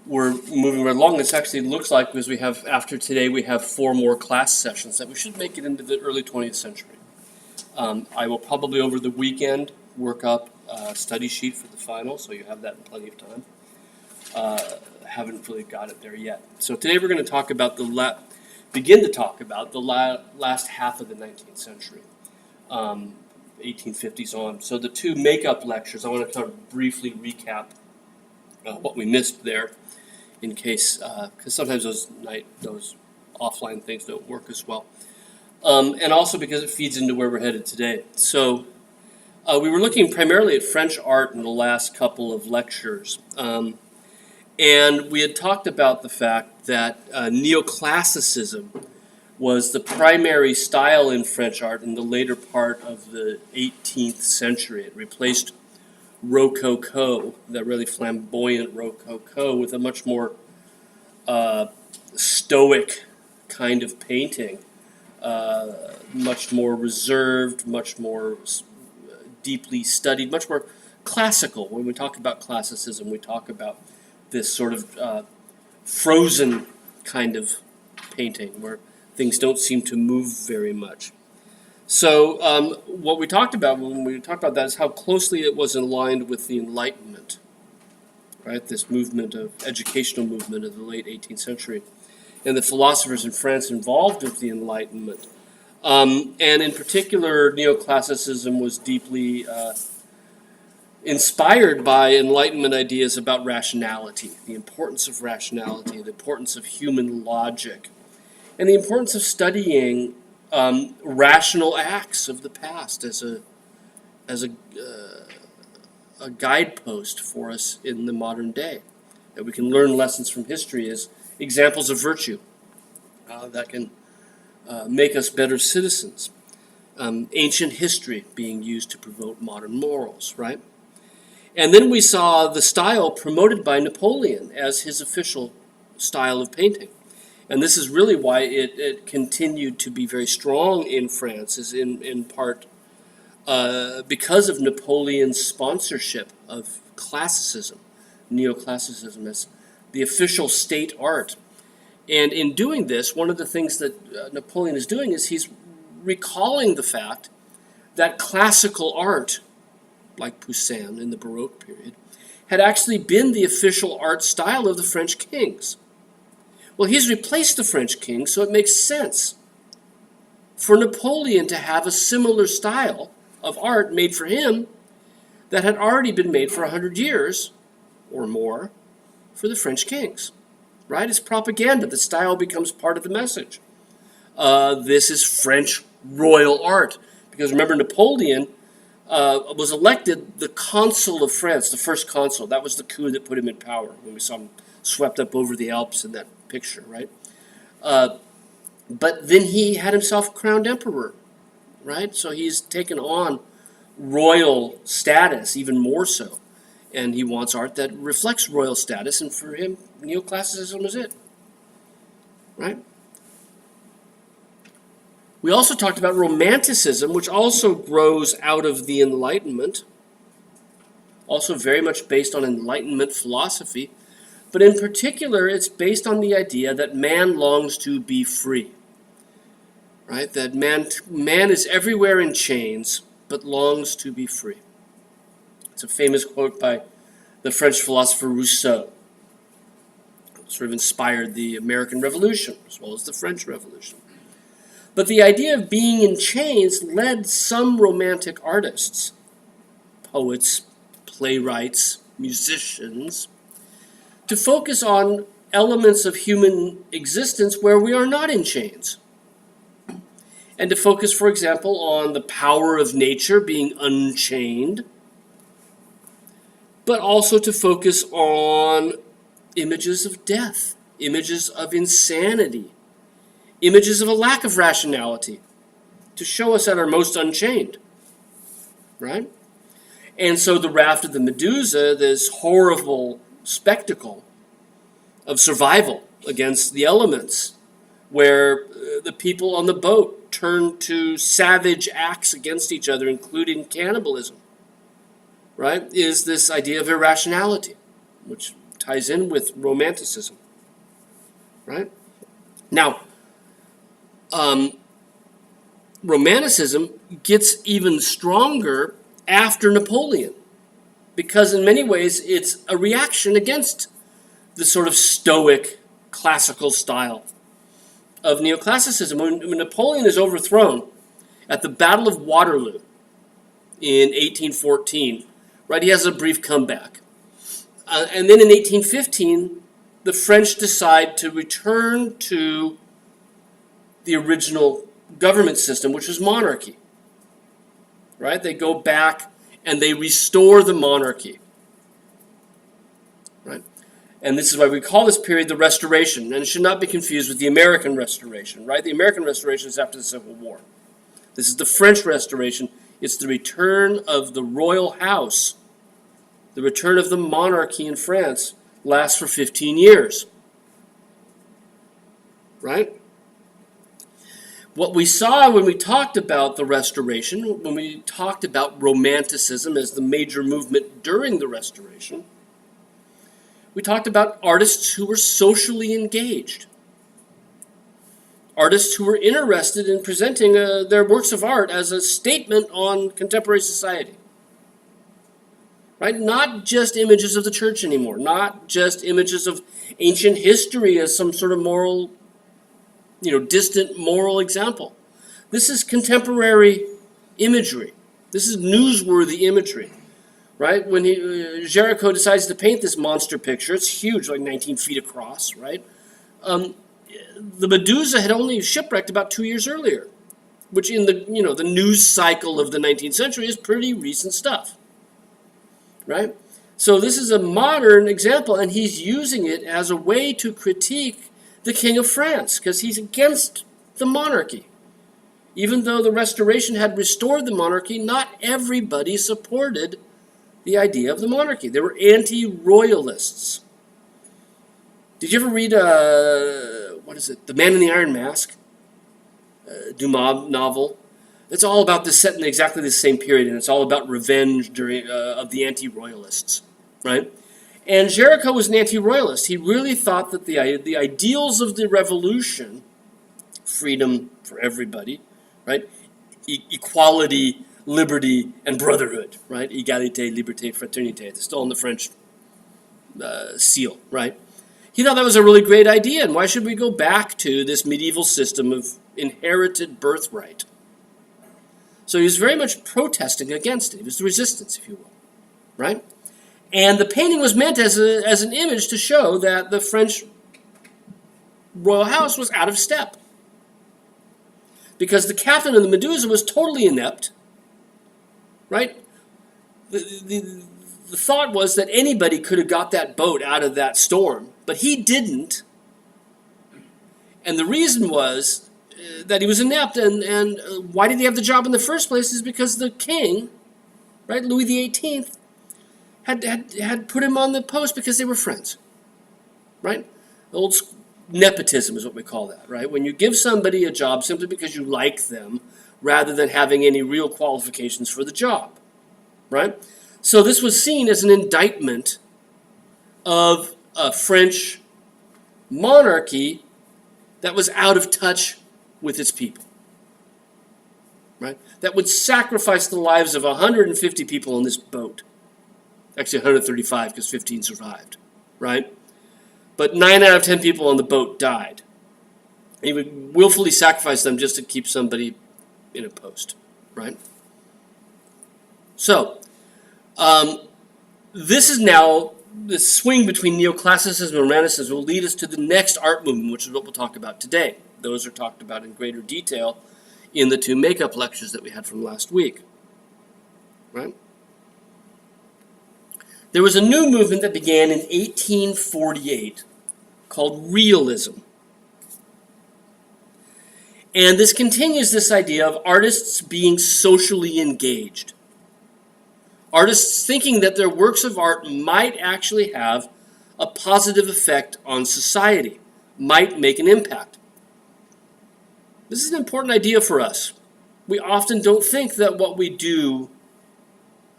we're moving right along. This actually looks like, because after today, we have 4 more class sessions that we should make it into the early 20th century. I will probably over the weekend work up a study sheet for the final, so you have that in plenty of time. Haven't really got it there yet. So today we're going to talk about begin to talk about the last half of the 19th century, 1850s on. So the 2 make-up lectures, I want to kind of briefly recap what we missed there, in case, because sometimes those offline things don't work as well. And also because it feeds into where we're headed today. So we were looking primarily at French art in the last couple of lectures. And we had talked about the fact that neoclassicism was the primary style in French art in the later part of the 18th century. It replaced Rococo, that really flamboyant Rococo, with a much more stoic kind of painting, much more reserved, much more deeply studied, much more classical. When we talk about classicism, we talk about this sort of frozen kind of painting where things don't seem to move very much. So what we talked about when we talked about that is how closely it was aligned with the Enlightenment, right? This educational movement of the late 18th century, and the philosophers in France involved with the Enlightenment. And in particular, neoclassicism was deeply inspired by Enlightenment ideas about rationality, the importance of rationality, the importance of human logic, and the importance of studying rational acts of the past as a guidepost for us in the modern day, that we can learn lessons from history as examples of virtue that can make us better citizens. Ancient history being used to promote modern morals, right? And then we saw the style promoted by Napoleon as his official style of painting. And this is really why it continued to be very strong in France, is in part because of Napoleon's sponsorship of classicism, neoclassicism, as the official state art. And in doing this, one of the things that Napoleon is doing is he's recalling the fact that classical art, like Poussin in the Baroque period, had actually been the official art style of the French kings. Well, he's replaced the French king, so it makes sense for Napoleon to have a similar style of art made for him that had already been made for 100 years or more for the French kings. Right? It's propaganda. The style becomes part of the message. This is French royal art. Because remember, Napoleon was elected the consul of France, the first consul. That was the coup that put him in power, when we saw him swept up over the Alps in that picture, right? But then he had himself crowned emperor, right? So he's taken on royal status, even more so. And he wants art that reflects royal status, and for him, neoclassicism is it, right? We also talked about Romanticism, which also grows out of the Enlightenment, also very much based on Enlightenment philosophy, but in particular, it's based on the idea that man longs to be free, right? That man is everywhere in chains, but longs to be free. It's a famous quote by the French philosopher Rousseau. It sort of inspired the American Revolution as well as the French Revolution. But the idea of being in chains led some romantic artists, poets, playwrights, musicians, to focus on elements of human existence where we are not in chains. And to focus, for example, on the power of nature being unchained, but also to focus on images of death, images of insanity, images of a lack of rationality, to show us at our most unchained, right? And so the Raft of the Medusa, this horrible spectacle of survival against the elements, where the people on the boat turn to savage acts against each other, including cannibalism, right, is this idea of irrationality, which ties in with Romanticism, right? Now, Romanticism gets even stronger after Napoleon, because in many ways it's a reaction against the sort of stoic classical style of neoclassicism. When Napoleon is overthrown at the Battle of Waterloo in 1814, right, he has a brief comeback. And then in 1815, the French decide to return to the original government system, which was monarchy. Right? They go back and they restore the monarchy. Right? And this is why we call this period the Restoration, and it should not be confused with the American Restoration, right? The American Restoration is after the Civil War. This is the French Restoration. It's the return of the royal house. The return of the monarchy in France lasts for 15 years. Right? What we saw when we talked about the Restoration, when we talked about Romanticism as the major movement during the Restoration, we talked about artists who were socially engaged. Artists who were interested in presenting their works of art as a statement on contemporary society. Right? Not just images of the church anymore, not just images of ancient history as some sort of moral, distant moral example. This is contemporary imagery. This is newsworthy imagery, right? When Géricault decides to paint this monster picture, it's huge, like 19 feet across, right? The Medusa had only shipwrecked about 2 years earlier, which in the news cycle of the 19th century is pretty recent stuff. Right? So this is a modern example, and he's using it as a way to critique the King of France, because he's against the monarchy. Even though the Restoration had restored the monarchy, not everybody supported the idea of the monarchy. There were anti-royalists. Did you ever read, The Man in the Iron Mask? Dumas novel? It's all about this, set in exactly the same period, and it's all about revenge of the anti-royalists, right? And Géricault was an anti-royalist. He really thought that the ideals of the revolution, freedom for everybody, right? Equality, liberty, and brotherhood, right? Égalité, liberté, fraternité. It's still in the French seal, right? He thought that was a really great idea, and why should we go back to this medieval system of inherited birthright? So he was very much protesting against it. It was the resistance, if you will, right? And the painting was meant as an image to show that the French royal house was out of step. Because the captain of the Medusa was totally inept, right? The thought was that anybody could have got that boat out of that storm, but he didn't. And the reason was that he was inept, and why did he have the job in the first place is because the king, right, Louis XVIII, had put him on the post because they were friends, right? Old nepotism is what we call that, right? When you give somebody a job simply because you like them rather than having any real qualifications for the job, right? So this was seen as an indictment of a French monarchy that was out of touch with its people, right? That would sacrifice the lives of 150 people on this boat. Actually 135 because 15 survived, right? But 9 out of 10 people on the boat died. And he would willfully sacrifice them just to keep somebody in a post, right? So, this is now, the swing between neoclassicism and Romanticism will lead us to the next art movement, which is what we'll talk about today. Those are talked about in greater detail in the 2 makeup lectures that we had from last week, right? There was a new movement that began in 1848 called realism. And this continues this idea of artists being socially engaged. Artists thinking that their works of art might actually have a positive effect on society, might make an impact. This is an important idea for us. We often don't think that what we do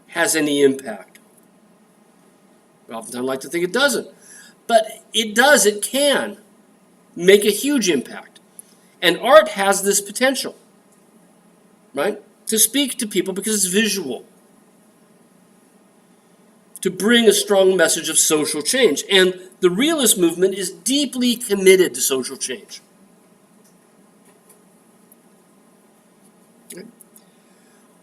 has any impact. We oftentimes like to think it doesn't. But it does, it can make a huge impact. And art has this potential, right? To speak to people because it's visual. To bring a strong message of social change. And the realist movement is deeply committed to social change.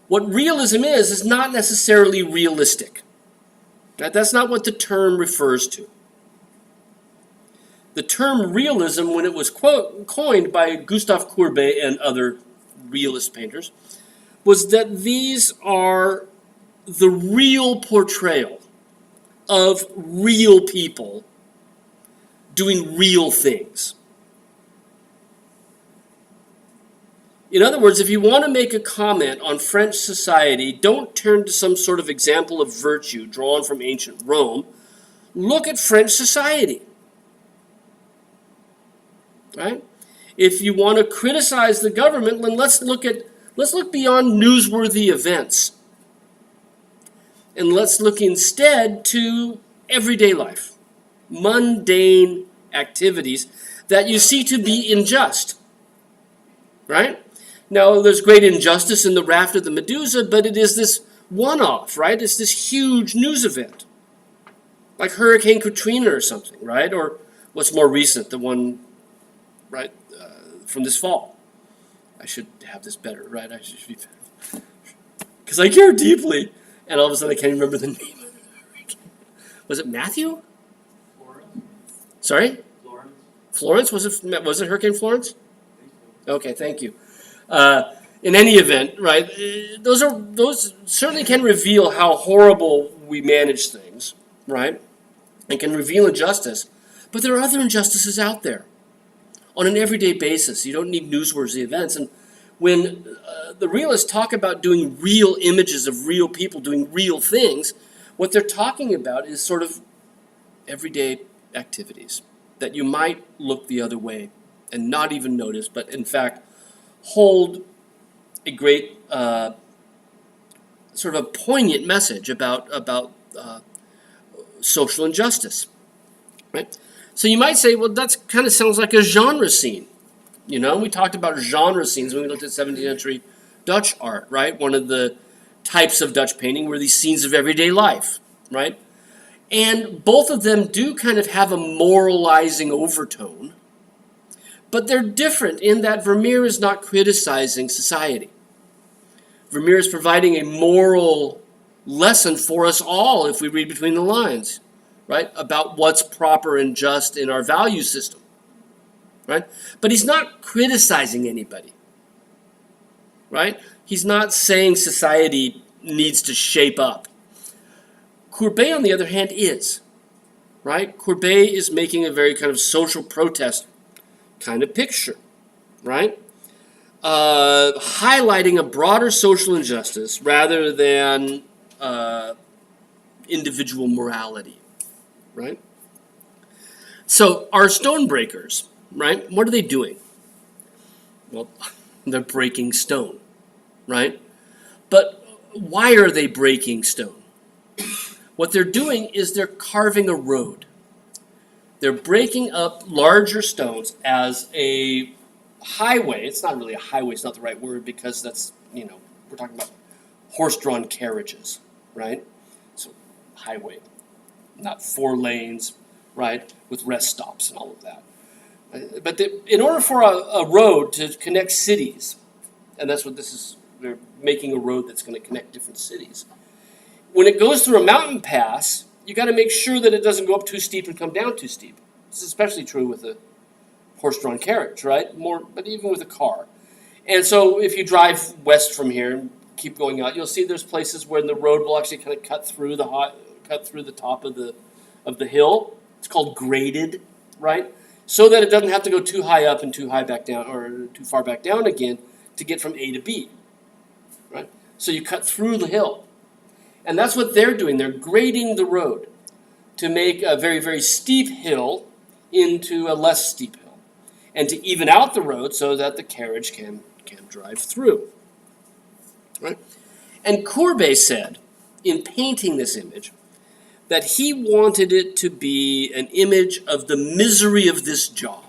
What realism is not necessarily realistic. That's not what the term refers to. The term realism, when it was coined by Gustave Courbet and other realist painters, was that these are the real portrayal of real people doing real things. In other words, if you want to make a comment on French society, don't turn to some sort of example of virtue drawn from ancient Rome. Look at French society. Right? If you want to criticize the government, then let's look beyond newsworthy events. And let's look instead to everyday life, mundane activities that you see to be unjust. Right? Now, there's great injustice in the raft of the Medusa, but it is this one-off, right? It's this huge news event, like Hurricane Katrina or something, right? Or what's more recent, the one, right, from this fall. I should have this better, right? I should be better. Because I care deeply, and all of a sudden I can't remember the name of the hurricane. Was it Matthew? Florence. Sorry? Florence. Florence? Was it Hurricane Florence? Okay, thank you. In any event, right, those certainly can reveal how horrible we manage things, right, and can reveal injustice. But there are other injustices out there on an everyday basis. You don't need newsworthy events. And when the realists talk about doing real images of real people doing real things, what they're talking about is sort of everyday activities that you might look the other way and not even notice, but in fact hold a great sort of a poignant message about social injustice, right? So you might say, well, that kind of sounds like a genre scene. You know, we talked about genre scenes when we looked at 17th century Dutch art, right? One of the types of Dutch painting were these scenes of everyday life, right? And both of them do kind of have a moralizing overtone, but they're different in that Vermeer is not criticizing society. Vermeer is providing a moral lesson for us all if we read between the lines, right? About what's proper and just in our value system, right? But he's not criticizing anybody, right? He's not saying society needs to shape up. Courbet, on the other hand, is, right? Courbet is making a very kind of social protest kind of picture, right? Highlighting a broader social injustice rather than individual morality, right? So our stone breakers, right? What are they doing? Well, they're breaking stone, right? But why are they breaking stone? What they're doing is they're carving a road. They're breaking up larger stones as a highway. It's not really a highway, it's not the right word because that's, we're talking about horse-drawn carriages, right? So highway, not 4 lanes, right, with rest stops and all of that. But in order for a road to connect cities, and that's what this is, they're making a road that's going to connect different cities. When it goes through a mountain pass, you got to make sure that it doesn't go up too steep and come down too steep. This is especially true with a horse-drawn carriage, right? But even with a car. And so if you drive west from here and keep going out, you'll see there's places where the road will actually kind of cut through the top of the hill. It's called graded, right? So that it doesn't have to go too high up and too high back down, or too far back down again to get from A to B, right? So you cut through the hill. And that's what they're doing. They're grading the road to make a very, very steep hill into a less steep hill, and to even out the road so that the carriage can drive through. Right? And Courbet said, in painting this image, that he wanted it to be an image of the misery of this job.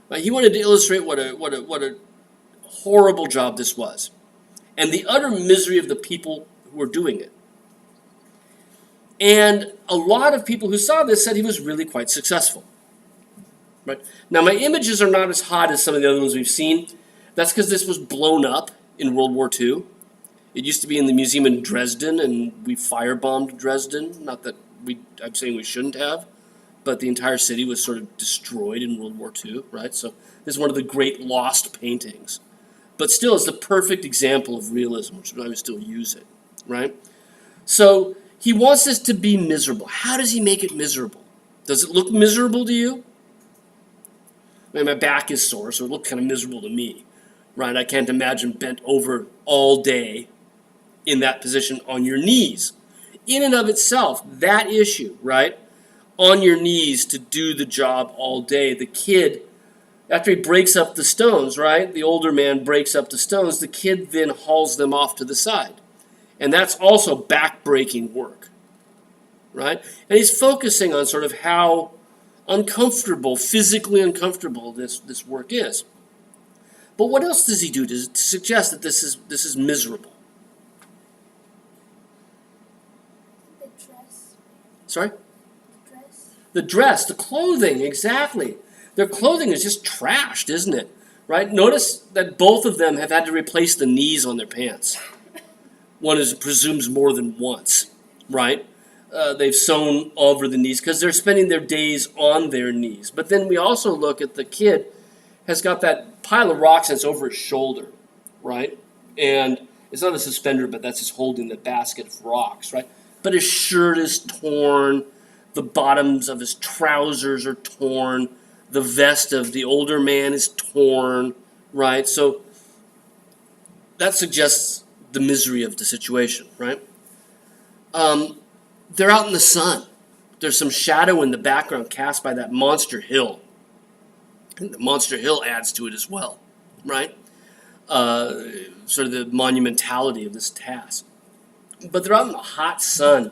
Right? He wanted to illustrate what a horrible job this was, and the utter misery of the people who were doing it. And a lot of people who saw this said he was really quite successful. Right? Now, my images are not as hot as some of the other ones we've seen. That's because this was blown up in World War II. It used to be in the museum in Dresden, and we firebombed Dresden. Not that I'm saying we shouldn't have, but the entire city was sort of destroyed in World War II, right? So this is one of the great lost paintings. But still, it's the perfect example of realism, which is why I would still use it, right? So he wants this to be miserable. How does he make it miserable? Does it look miserable to you? I mean, my back is sore, so it looked kind of miserable to me, right? I can't imagine bent over all day in that position on your knees. In and of itself, that issue, right? On your knees to do the job all day. The kid, after he breaks up the stones, right? The older man breaks up the stones. The kid then hauls them off to the side. And that's also back-breaking work, right? And he's focusing on sort of how uncomfortable, physically uncomfortable this work is. But what else does he do to suggest that this is miserable? The dress. Sorry? The dress. The dress, the clothing, exactly. Their clothing is just trashed, isn't it? Right? Notice that both of them have had to replace the knees on their pants. One presumes more than once, right? They've sewn over the knees because they're spending their days on their knees. But then we also look at the kid has got that pile of rocks that's over his shoulder, right? And it's not a suspender, but that's just holding the basket of rocks, right? But his shirt is torn. The bottoms of his trousers are torn. The vest of the older man is torn, right? So that suggests the misery of the situation, right? They're out in the sun. There's some shadow in the background cast by that monster hill. And the monster hill adds to it as well, right? Sort of the monumentality of this task. But they're out in the hot sun,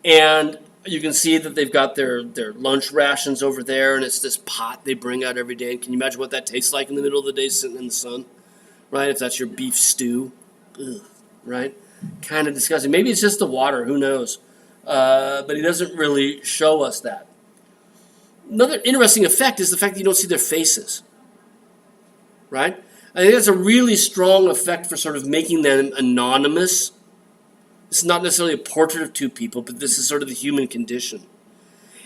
and you can see that they've got their lunch rations over there, and it's this pot they bring out every day. And can you imagine what that tastes like in the middle of the day sitting in the sun, right? If that's your beef stew, ugh, right? Kind of disgusting. Maybe it's just the water, who knows? But he doesn't really show us that. Another interesting effect is the fact that you don't see their faces, right? I think that's a really strong effect for sort of making them anonymous. It's not necessarily a portrait of two people, but this is sort of the human condition.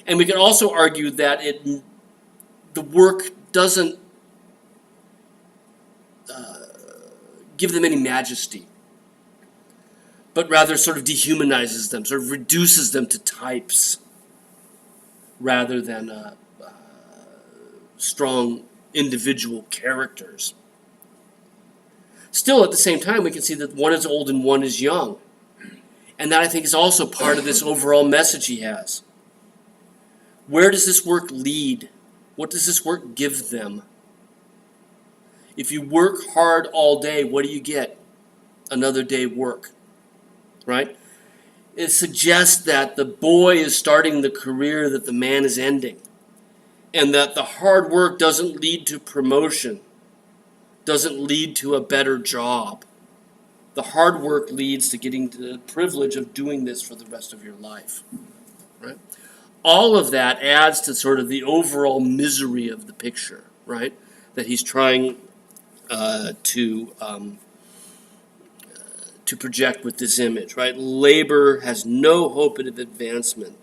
And we can also argue that the work doesn't give them any majesty, but rather sort of dehumanizes them, sort of reduces them to types rather than strong individual characters. Still, at the same time, we can see that one is old and one is young. And that, I think, is also part of this overall message he has. Where does this work lead? What does this work give them? If you work hard all day, what do you get? Another day work, right? It suggests that the boy is starting the career that the man is ending, and that the hard work doesn't lead to promotion, doesn't lead to a better job. The hard work leads to getting the privilege of doing this for the rest of your life, right? All of that adds to sort of the overall misery of the picture, right? That he's trying to project with this image, right? Labor has no hope of advancement.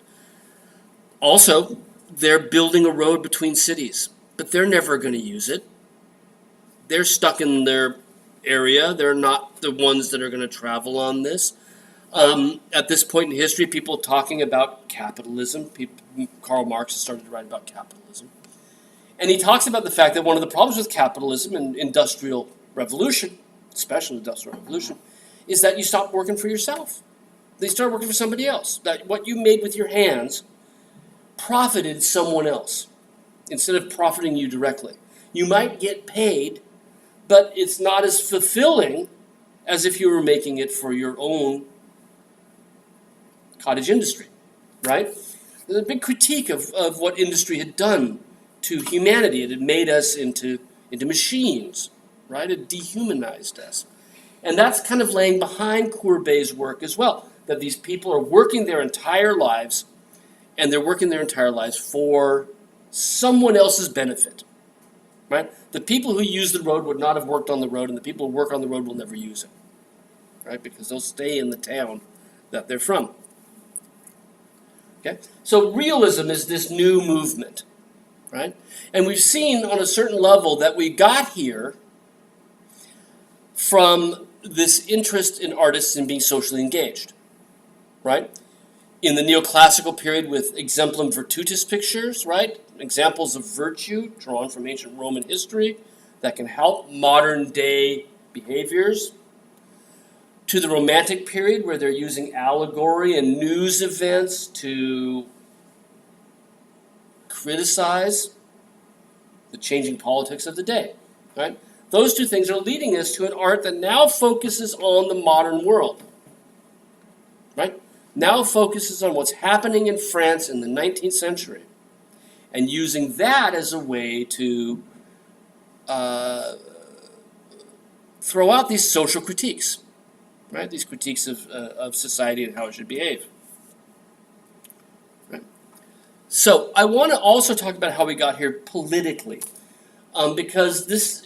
Also, they're building a road between cities, but they're never going to use it. They're stuck in their area. They're not the ones that are going to travel on this. At this point in history, people talking about capitalism. Karl Marx has started to write about capitalism. And he talks about the fact that one of the problems with capitalism and industrial revolution, especially industrial revolution, is that you stop working for yourself. They start working for somebody else. That what you made with your hands profited someone else instead of profiting you directly. You might get paid, but it's not as fulfilling as if you were making it for your own cottage industry, right? There's a big critique of what industry had done to humanity. It had made us into machines, right? It dehumanized us. And that's kind of laying behind Courbet's work as well, that these people are working their entire lives, and they're working their entire lives for someone else's benefit, right? The people who use the road would not have worked on the road, and the people who work on the road will never use it, right? Because they'll stay in the town that they're from. Okay? So realism is this new movement, right? And we've seen on a certain level that we got here from this interest in artists in being socially engaged, right? In the neoclassical period with exemplum virtutis pictures, right? Examples of virtue drawn from ancient Roman history that can help modern day behaviors. To the Romantic period where they're using allegory and news events to criticize the changing politics of the day, right? Those two things are leading us to an art that now focuses on the modern world, right? Now focuses on what's happening in France in the 19th century and using that as a way to throw out these social critiques, right? These critiques of society and how it should behave. Right? So I want to also talk about how we got here politically, because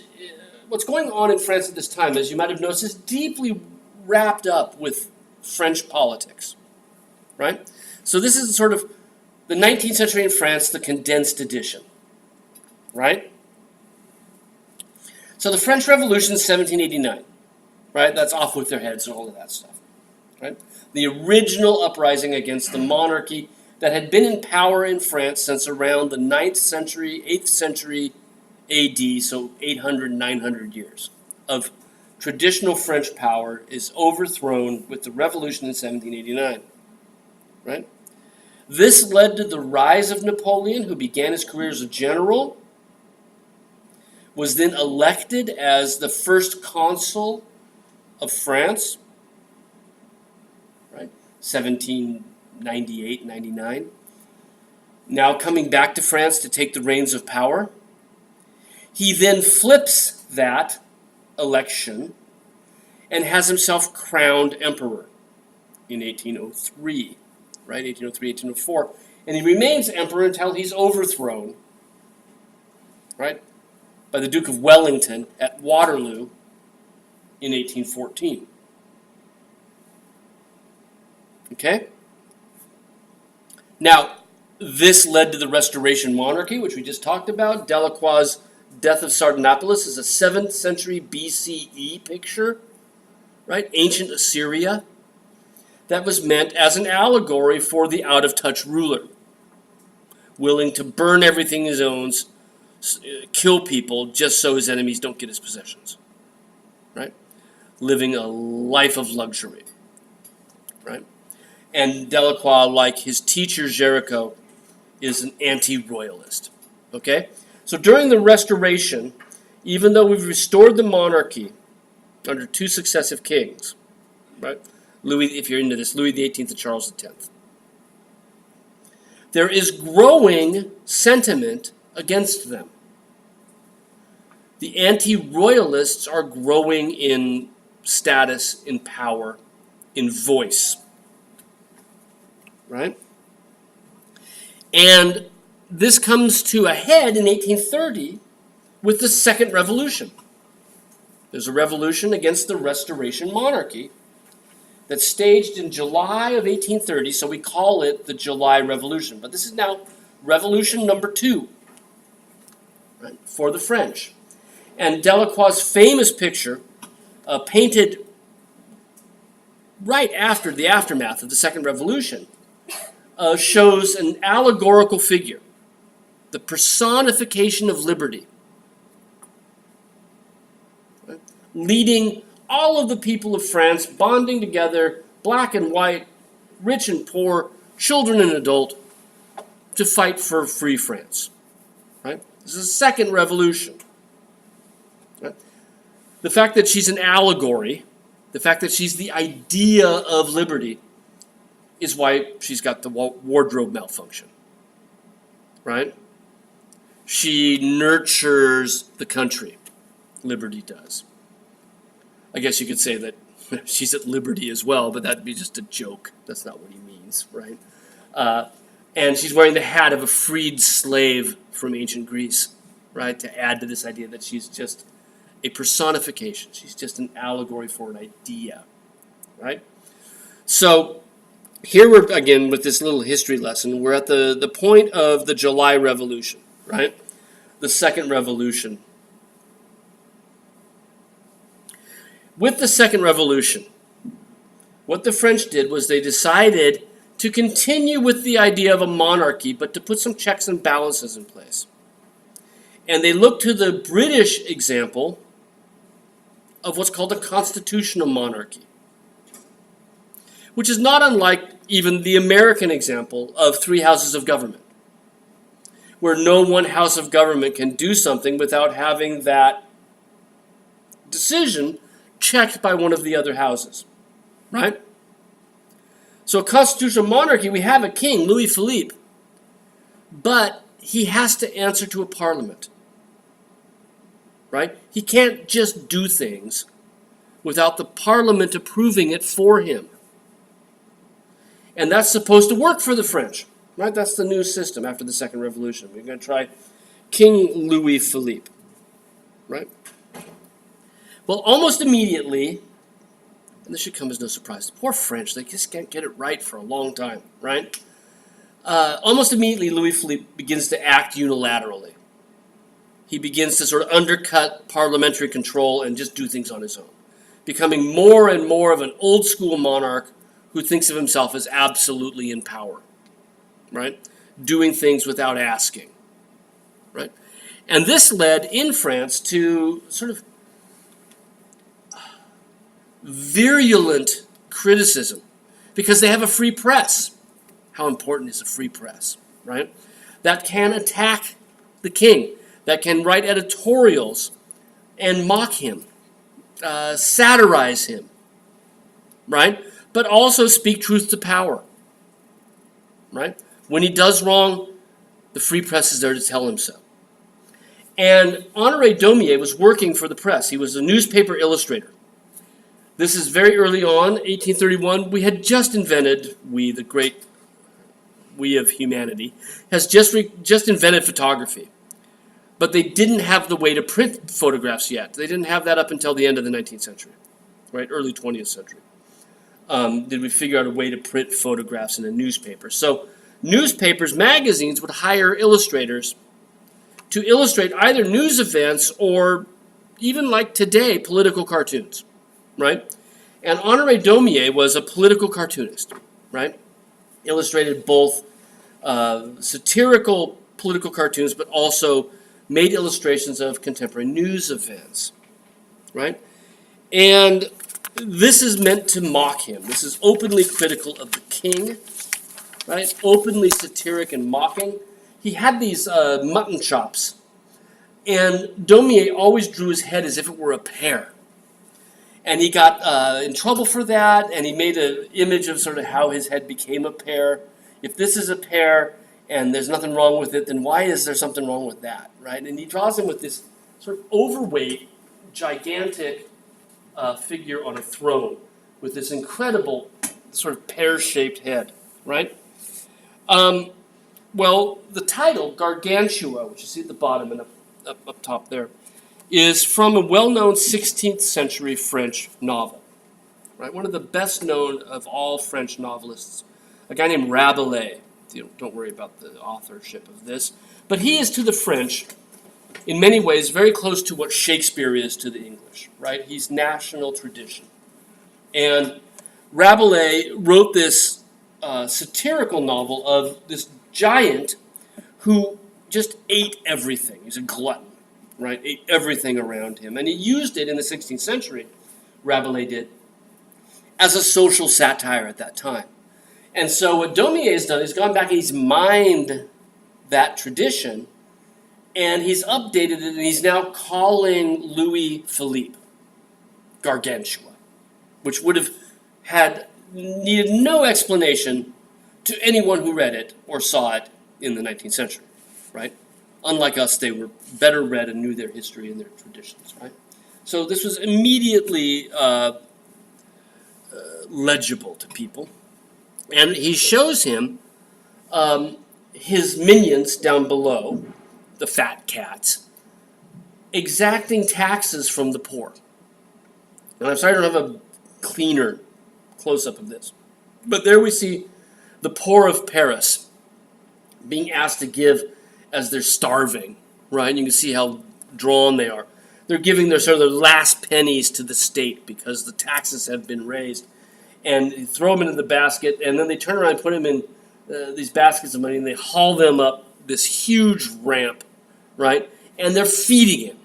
what's going on in France at this time, as you might have noticed, is deeply wrapped up with French politics, right? So this is sort of the 19th century in France, the condensed edition, right? So the French Revolution, 1789, right? That's off with their heads and all of that stuff, right? The original uprising against the monarchy that had been in power in France since around the 9th century, 8th century AD, so 800, 900 years of traditional French power is overthrown with the revolution in 1789, right? This led to the rise of Napoleon, who began his career as a general, was then elected as the first consul of France, right? 1798, 99. Now coming back to France to take the reins of power. He then flips that election and has himself crowned emperor in 1803, right? 1803, 1804. And he remains emperor until he's overthrown, right, by the Duke of Wellington at Waterloo in 1814. Okay? Now, this led to the Restoration monarchy, which we just talked about. Delacroix's Death of Sardanapalus is a 7th century BCE picture, right? Ancient Assyria. That was meant as an allegory for the out-of-touch ruler, willing to burn everything he owns, kill people just so his enemies don't get his possessions, right? Living a life of luxury, right? And Delacroix, like his teacher Géricault, is an anti-royalist, okay? So during the Restoration, even though we've restored the monarchy under two successive kings, right? Louis, if you're into this, Louis XVIII and Charles X. There is growing sentiment against them. The anti-royalists are growing in status, in power, in voice, right? And this comes to a head in 1830 with the Second Revolution. There's a revolution against the Restoration monarchy that's staged in July of 1830, so we call it the July Revolution. But this is now revolution number 2, right, for the French. And Delacroix's famous picture, painted right after the aftermath of the Second Revolution, shows an allegorical figure, the personification of liberty, right, leading all of the people of France bonding together, black and white, rich and poor, children and adult, to fight for free France. Right? This is a second revolution. Right? The fact that she's an allegory, the fact that she's the idea of liberty, is why she's got the wardrobe malfunction, right? She nurtures the country. Liberty does. I guess you could say that she's at liberty as well, but that'd be just a joke. That's not what he means, right? And she's wearing the hat of a freed slave from ancient Greece, right? To add to this idea that she's just a personification. She's just an allegory for an idea, right? So here we're, again, with this little history lesson, we're at the point of the July Revolution, right? The Second Revolution. With the Second Revolution, what the French did was they decided to continue with the idea of a monarchy, but to put some checks and balances in place. And they looked to the British example of what's called a constitutional monarchy, which is not unlike even the American example of three houses of government, where no one house of government can do something without having that decision checked by one of the other houses, right? So a constitutional monarchy, we have a king, Louis Philippe, but he has to answer to a parliament, right? He can't just do things without the parliament approving it for him. And that's supposed to work for the French, right? That's the new system after the Second Revolution. We're going to try King Louis Philippe, right? Well, almost immediately, and this should come as no surprise, the poor French, they just can't get it right for a long time, right? Almost immediately, Louis Philippe begins to act unilaterally. He begins to sort of undercut parliamentary control and just do things on his own, becoming more and more of an old school monarch who thinks of himself as absolutely in power, right? Doing things without asking, right? And this led in France to sort of virulent criticism because they have a free press. How important is a free press, right? That can attack the king, that can write editorials and mock him, satirize him, right? But also speak truth to power, right? When he does wrong, the free press is there to tell him so. And Honoré Daumier was working for the press. He was a newspaper illustrator. This is very early on, 1831. We had just invented, the great we of humanity, has just invented photography. But they didn't have the way to print photographs yet. They didn't have that up until the end of the 19th century, right? Early 20th century. Did we figure out a way to print photographs in a newspaper? So newspapers, magazines would hire illustrators to illustrate either news events or even like today, political cartoons, right? And Honoré Daumier was a political cartoonist, right? Illustrated both satirical political cartoons, but also made illustrations of contemporary news events, right? And this is meant to mock him. This is openly critical of the king, right? Openly satiric and mocking. He had these mutton chops, and Daumier always drew his head as if it were a pear. And he got in trouble for that, and he made an image of sort of how his head became a pear. If this is a pear and there's nothing wrong with it, then why is there something wrong with that, right? And he draws him with this sort of overweight, gigantic figure on a throne with this incredible sort of pear-shaped head, right? Well, the title, Gargantua, which you see at the bottom and up top there, is from a well-known 16th century French novel, right? One of the best known of all French novelists, a guy named Rabelais. Don't worry about the authorship of this. But he is to the French, in many ways, very close to what Shakespeare is to the English, right? He's national tradition. And Rabelais wrote this satirical novel of this giant who just ate everything. He's a glutton, right? Ate everything around him. And he used it in the 16th century, Rabelais did, as a social satire at that time. And so what Daumier has done is gone back and he's mined that tradition, and he's updated it, and he's now calling Louis Philippe Gargantua, which would have had needed no explanation to anyone who read it or saw it in the 19th century, right? Unlike us, they were better read and knew their history and their traditions, right? So this was immediately legible to people. And he shows him his minions down below, the fat cats, exacting taxes from the poor. And I'm sorry I don't have a cleaner close-up of this. But there we see the poor of Paris being asked to give as they're starving, right? And you can see how drawn they are. They're giving their sort of their last pennies to the state because the taxes have been raised. And you throw them into the basket, and then they turn around and put them in these baskets of money, and they haul them up this huge ramp, right? And they're feeding him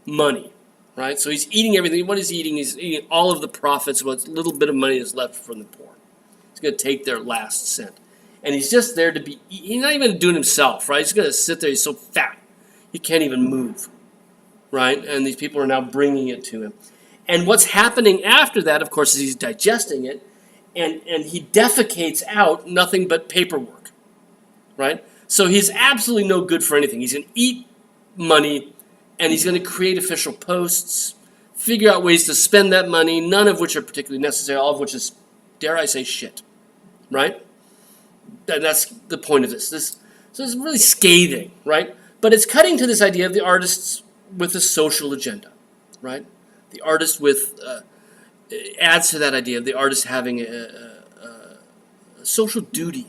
money, right? So he's eating everything. What is he eating? He's eating all of the profits, what little bit of money is left from the poor. He's going to take their last cent. And he's just there to be, he's not even doing himself, right? He's going to sit there. He's so fat, he can't even move, right? And these people are now bringing it to him. And what's happening after that, of course, is he's digesting it, and he defecates out nothing but paperwork, right? So he's absolutely no good for anything. He's going to eat money, and he's going to create official posts, figure out ways to spend that money, none of which are particularly necessary, all of which is, dare I say, shit, right? And that's the point of this. So it's really scathing, right? But it's cutting to this idea of the artists with a social agenda, right? The artist with adds to that idea of the artist having a social duty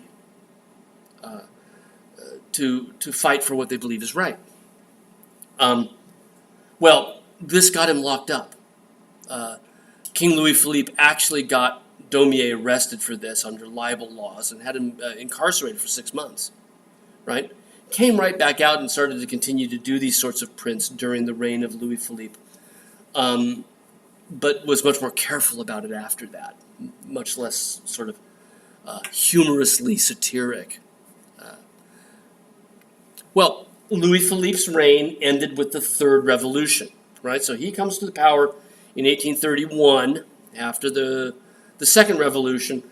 to fight for what they believe is right. Well, this got him locked up. King Louis Philippe actually got Daumier arrested for this under libel laws and had him incarcerated for 6 months, right? Came right back out and started to continue to do these sorts of prints during the reign of Louis Philippe. But was much more careful about it after that, much less sort of humorously satiric. Well, Louis Philippe's reign ended with the Third Revolution, right? So he comes to the power in 1831 after the Second Revolution.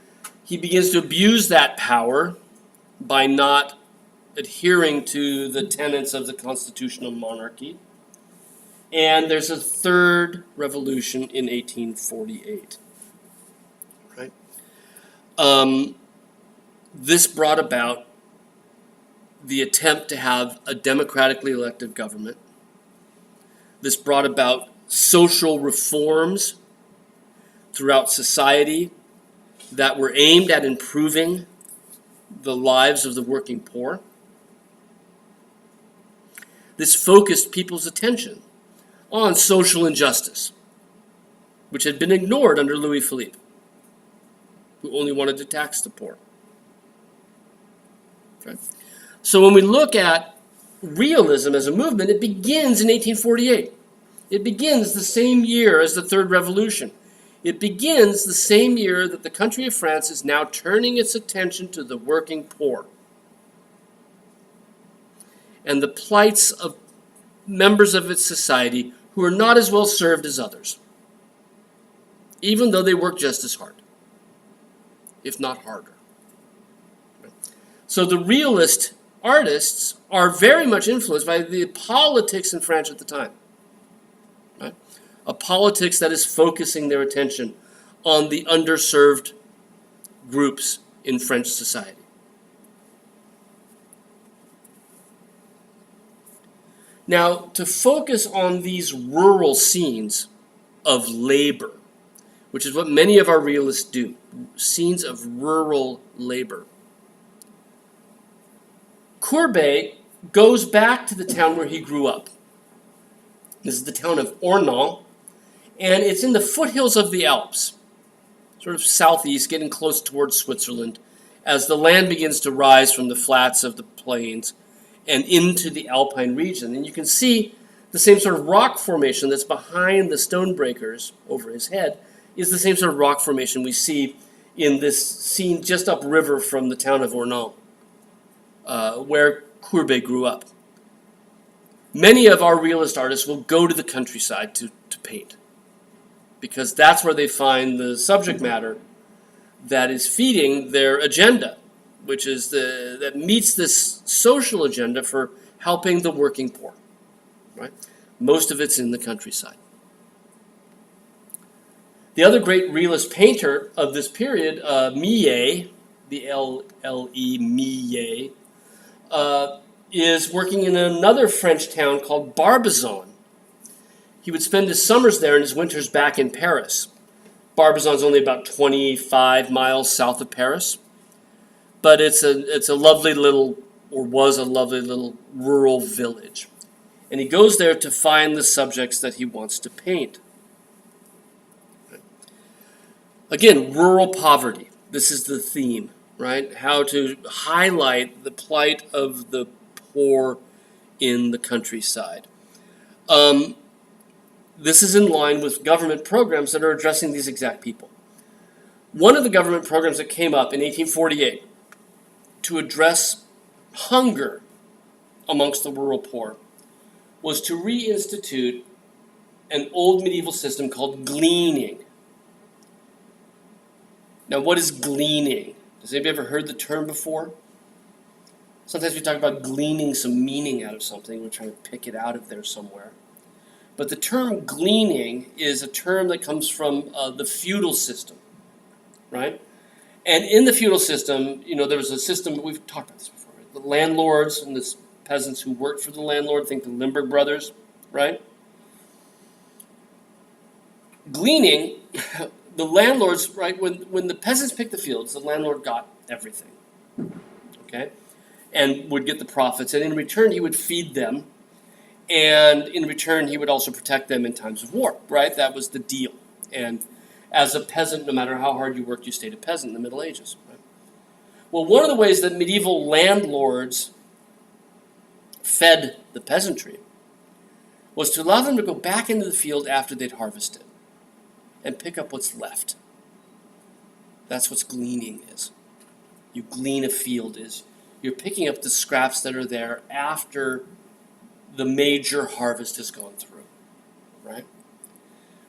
He begins to abuse that power by not adhering to the tenets of the constitutional monarchy. And there's a third revolution in 1848, right? This brought about the attempt to have a democratically elected government. This brought about social reforms throughout society that were aimed at improving the lives of the working poor. This focused people's attention on social injustice, which had been ignored under Louis Philippe, who only wanted to tax the poor. Okay. So when we look at realism as a movement, it begins in 1848. It begins the same year as the Third Revolution. It begins the same year that the country of France is now turning its attention to the working poor and the plights of members of its society who are not as well served as others, even though they work just as hard, if not harder. So the realist artists are very much influenced by the politics in France at the time. Right? A politics that is focusing their attention on the underserved groups in French society. Now, to focus on these rural scenes of labor, which is what many of our realists do, scenes of rural labor, Courbet goes back to the town where he grew up. This is the town of Ornans, and it's in the foothills of the Alps, sort of southeast, getting close towards Switzerland, as the land begins to rise from the flats of the plains and into the Alpine region. And you can see the same sort of rock formation that's behind the stone breakers over his head is the same sort of rock formation we see in this scene just upriver from the town of Ornans, where Courbet grew up. Many of our realist artists will go to the countryside to paint, because that's where they find the subject matter that is feeding their agenda, which is that meets this social agenda for helping the working poor, right? Most of it's in the countryside. The other great realist painter of this period, Millet, the L-E, Millet, is working in another French town called Barbizon. He would spend his summers there and his winters back in Paris. Barbizon's only about 25 miles south of Paris, but it's a lovely little, or was a lovely little rural village. And he goes there to find the subjects that he wants to paint. Again, rural poverty. This is the theme, right? How to highlight the plight of the poor in the countryside. This is in line with government programs that are addressing these exact people. One of the government programs that came up in 1848 to address hunger amongst the rural poor was to reinstitute an old medieval system called gleaning. Now, what is gleaning? Has anybody ever heard the term before? Sometimes we talk about gleaning some meaning out of something. We're trying to pick it out of there somewhere. But the term gleaning is a term that comes from the feudal system, right? And in the feudal system, there was a system, we've talked about this before, right? The landlords and the peasants who worked for the landlord, think the Limburg brothers, right? Gleaning, the landlords, right, when the peasants picked the fields, the landlord got everything, okay? And would get the profits, and in return he would feed them, and in return he would also protect them in times of war, right? That was the deal. And as a peasant, no matter how hard you worked, you stayed a peasant in the Middle Ages, right? Well, one of the ways that medieval landlords fed the peasantry was to allow them to go back into the field after they'd harvested and pick up what's left. That's what gleaning is. You glean a field is you're picking up the scraps that are there after the major harvest has gone through, right?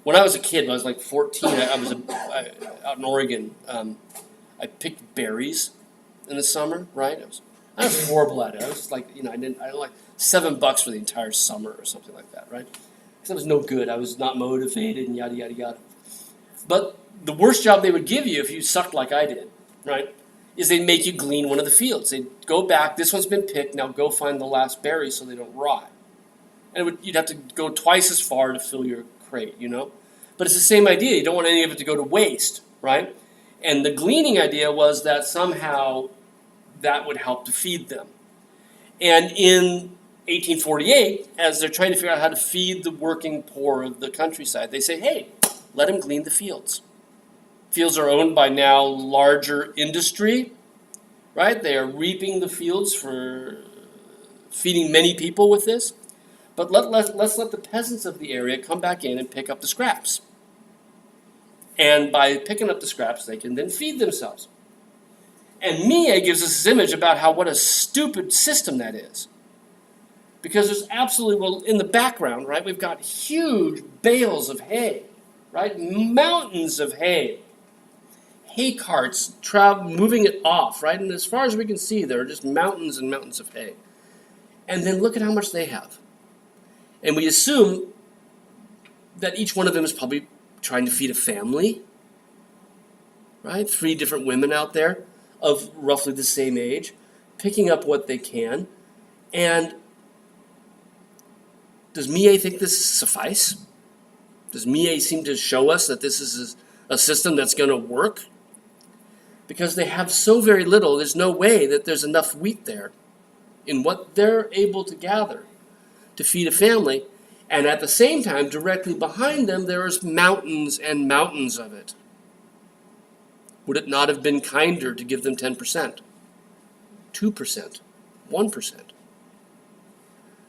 When I was a kid, when I was like 14, I was out in Oregon. I picked berries in the summer, right? I was horrible at it. I was just like, I like $7 for the entire summer or something like that, right? Because I was no good. I was not motivated and yada, yada, yada. But the worst job they would give you if you sucked like I did, right, is they'd make you glean one of the fields. They'd go back, this one's been picked, now go find the last berry so they don't rot. And you'd have to go twice as far to fill your crate, But it's the same idea. You don't want any of it to go to waste, right? And the gleaning idea was that somehow that would help to feed them. And in 1848, as they're trying to figure out how to feed the working poor of the countryside, they say, hey, let them glean the fields. Fields are owned by now larger industry, right? They are reaping the fields for feeding many people with this. But let's let the peasants of the area come back in and pick up the scraps. And by picking up the scraps, they can then feed themselves. And Millet gives us this image about what a stupid system that is. Because there's absolutely, in the background, right, we've got huge bales of hay, right? Mountains of hay. Hay carts moving it off, right? And as far as we can see, there are just mountains and mountains of hay. And then look at how much they have. And we assume that each one of them is probably trying to feed a family, right? 3 different women out there of roughly the same age, picking up what they can. And does Millet think this suffice? Does Millet seem to show us that this is a system that's going to work? Because they have so very little, there's no way that there's enough wheat there in what they're able to gather to feed a family, and at the same time, directly behind them, there is mountains and mountains of it. Would it not have been kinder to give them 10%, 2%, 1%?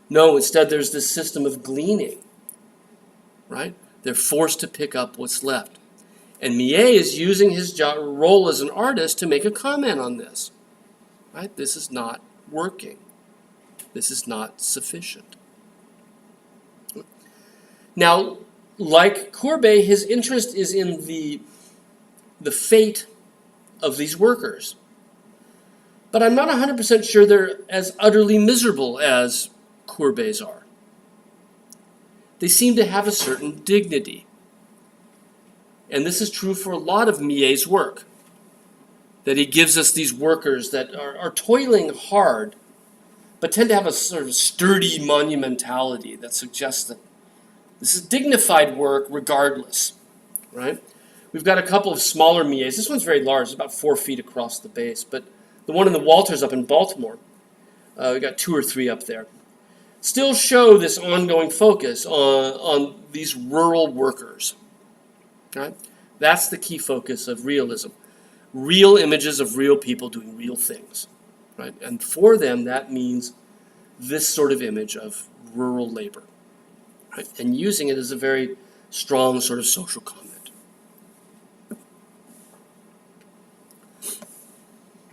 No, instead there's this system of gleaning, right? They're forced to pick up what's left. And Millet is using his role as an artist to make a comment on this, right? This is not working. This is not sufficient. Now, like Courbet, his interest is in the fate of these workers. But I'm not 100% sure they're as utterly miserable as Courbet's are. They seem to have a certain dignity. And this is true for a lot of Millet's work, that he gives us these workers that are toiling hard, but tend to have a sort of sturdy monumentality that suggests that this is dignified work regardless, right? We've got a couple of smaller Millets. This one's very large, it's about 4 feet across the base, but the one in the Walters up in Baltimore, we've got 2 or 3 up there, still show this ongoing focus on these rural workers, right? That's the key focus of realism. Real images of real people doing real things, right? And for them, that means this sort of image of rural labor, right? And using it as a very strong sort of social comment.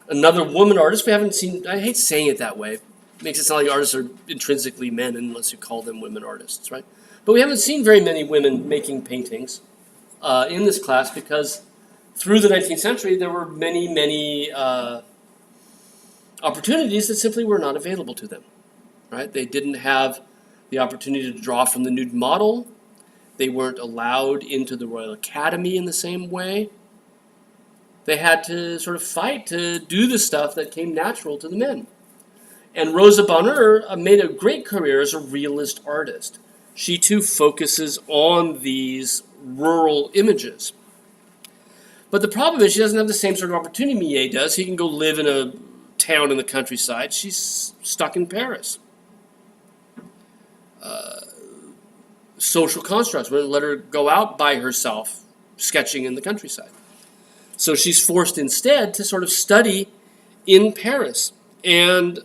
Another woman artist we haven't seen, I hate saying it that way. It makes it sound like artists are intrinsically men unless you call them women artists, right? But we haven't seen very many women making paintings in this class because through the 19th century, there were many opportunities that simply were not available to them, right? They didn't have the opportunity to draw from the nude model. They weren't allowed into the Royal Academy in the same way. They had to sort of fight to do the stuff that came natural to the men. And Rosa Bonheur made a great career as a realist artist. She too focuses on these rural images. But the problem is she doesn't have the same sort of opportunity Millet does. He can go live in a town in the countryside. She's stuck in Paris. Social constructs wouldn't let her go out by herself sketching in the countryside. So she's forced instead to sort of study in Paris. And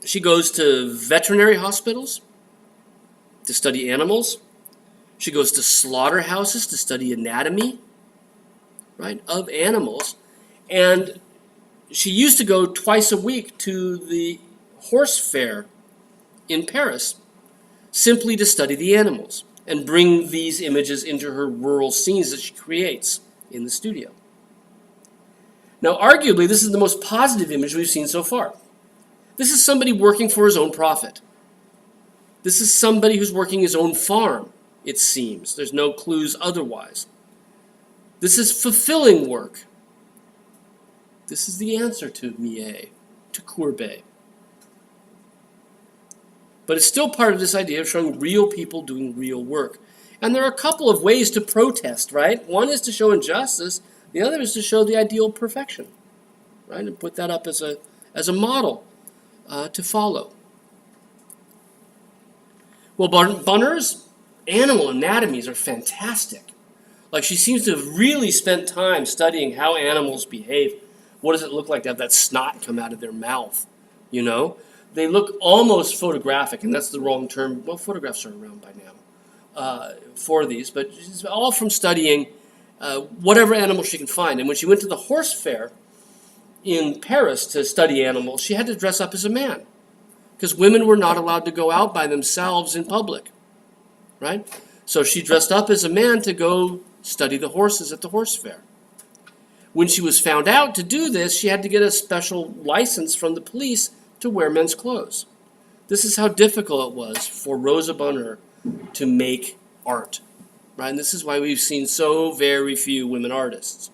she goes to veterinary hospitals to study animals. She goes to slaughterhouses to study anatomy, right, of animals. And she used to go twice a week to the horse fair in Paris simply to study the animals and bring these images into her rural scenes that she creates in the studio. Now, arguably, this is the most positive image we've seen so far. This is somebody working for his own profit. This is somebody who's working his own farm, it seems. There's no clues otherwise. This is fulfilling work. This is the answer to Millet, to Courbet. But it's still part of this idea of showing real people doing real work. And there are a couple of ways to protest, right? One is to show injustice. The other is to show the ideal perfection, right? And put that up as a model to follow. Well, Bonheur's animal anatomies are fantastic. Like, she seems to have really spent time studying how animals behave. What does it look like to have that snot come out of their mouth, you know? They look almost photographic, and that's the wrong term. Well, photographs are around by now for these, but it's all from studying whatever animal she can find. And when she went to the horse fair in Paris to study animals, she had to dress up as a man because women were not allowed to go out by themselves in public, right? So she dressed up as a man to go study the horses at the horse fair. When she was found out to do this, she had to get a special license from the police to wear men's clothes. This is how difficult it was for Rosa Bonheur to make art, right? And this is why we've seen so very few women artists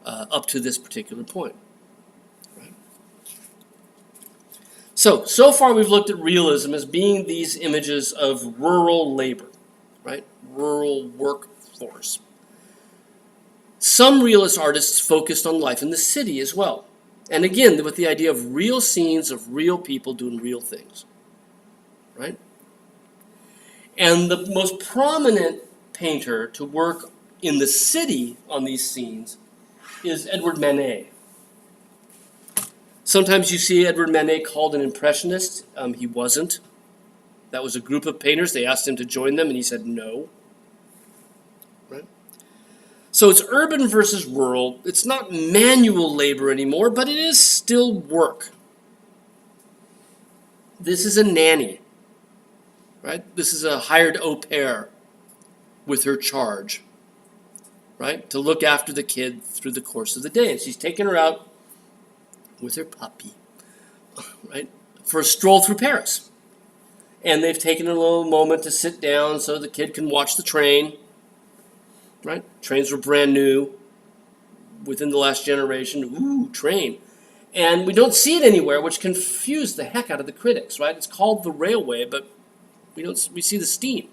up to this particular point. Right? So far we've looked at realism as being these images of rural labor, right? Rural workforce. Some realist artists focused on life in the city as well. And again, with the idea of real scenes of real people doing real things, right? And the most prominent painter to work in the city on these scenes is Edward Manet. Sometimes you see Edward Manet called an impressionist. He wasn't. That was a group of painters. They asked him to join them, and he said no. Right? So it's urban versus rural. It's not manual labor anymore, but it is still work. This is a nanny, right? This is a hired au pair with her charge. right? To look after the kid through the course of the day. And she's taking her out with her puppy, right, for a stroll through Paris. And they've taken a little moment to sit down so the kid can watch the train, right? Trains were brand new within the last generation. Ooh, train. And we don't see it anywhere, which confused the heck out of the critics, right? It's called the railway, but we see the steam,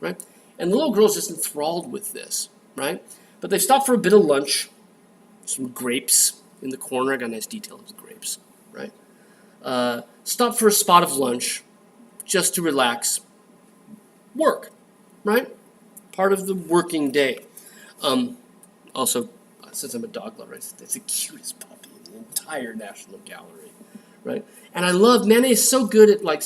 right? And the little girl's just enthralled with this, right? But they stop for a bit of lunch, some grapes in the corner. I got a nice detail of the grapes, right? Stop for a spot of lunch just to relax. Work, right? Part of the working day. Also, since I'm a dog lover, it's the cutest puppy in the entire National Gallery, right? And I love, Manet is so good at, like,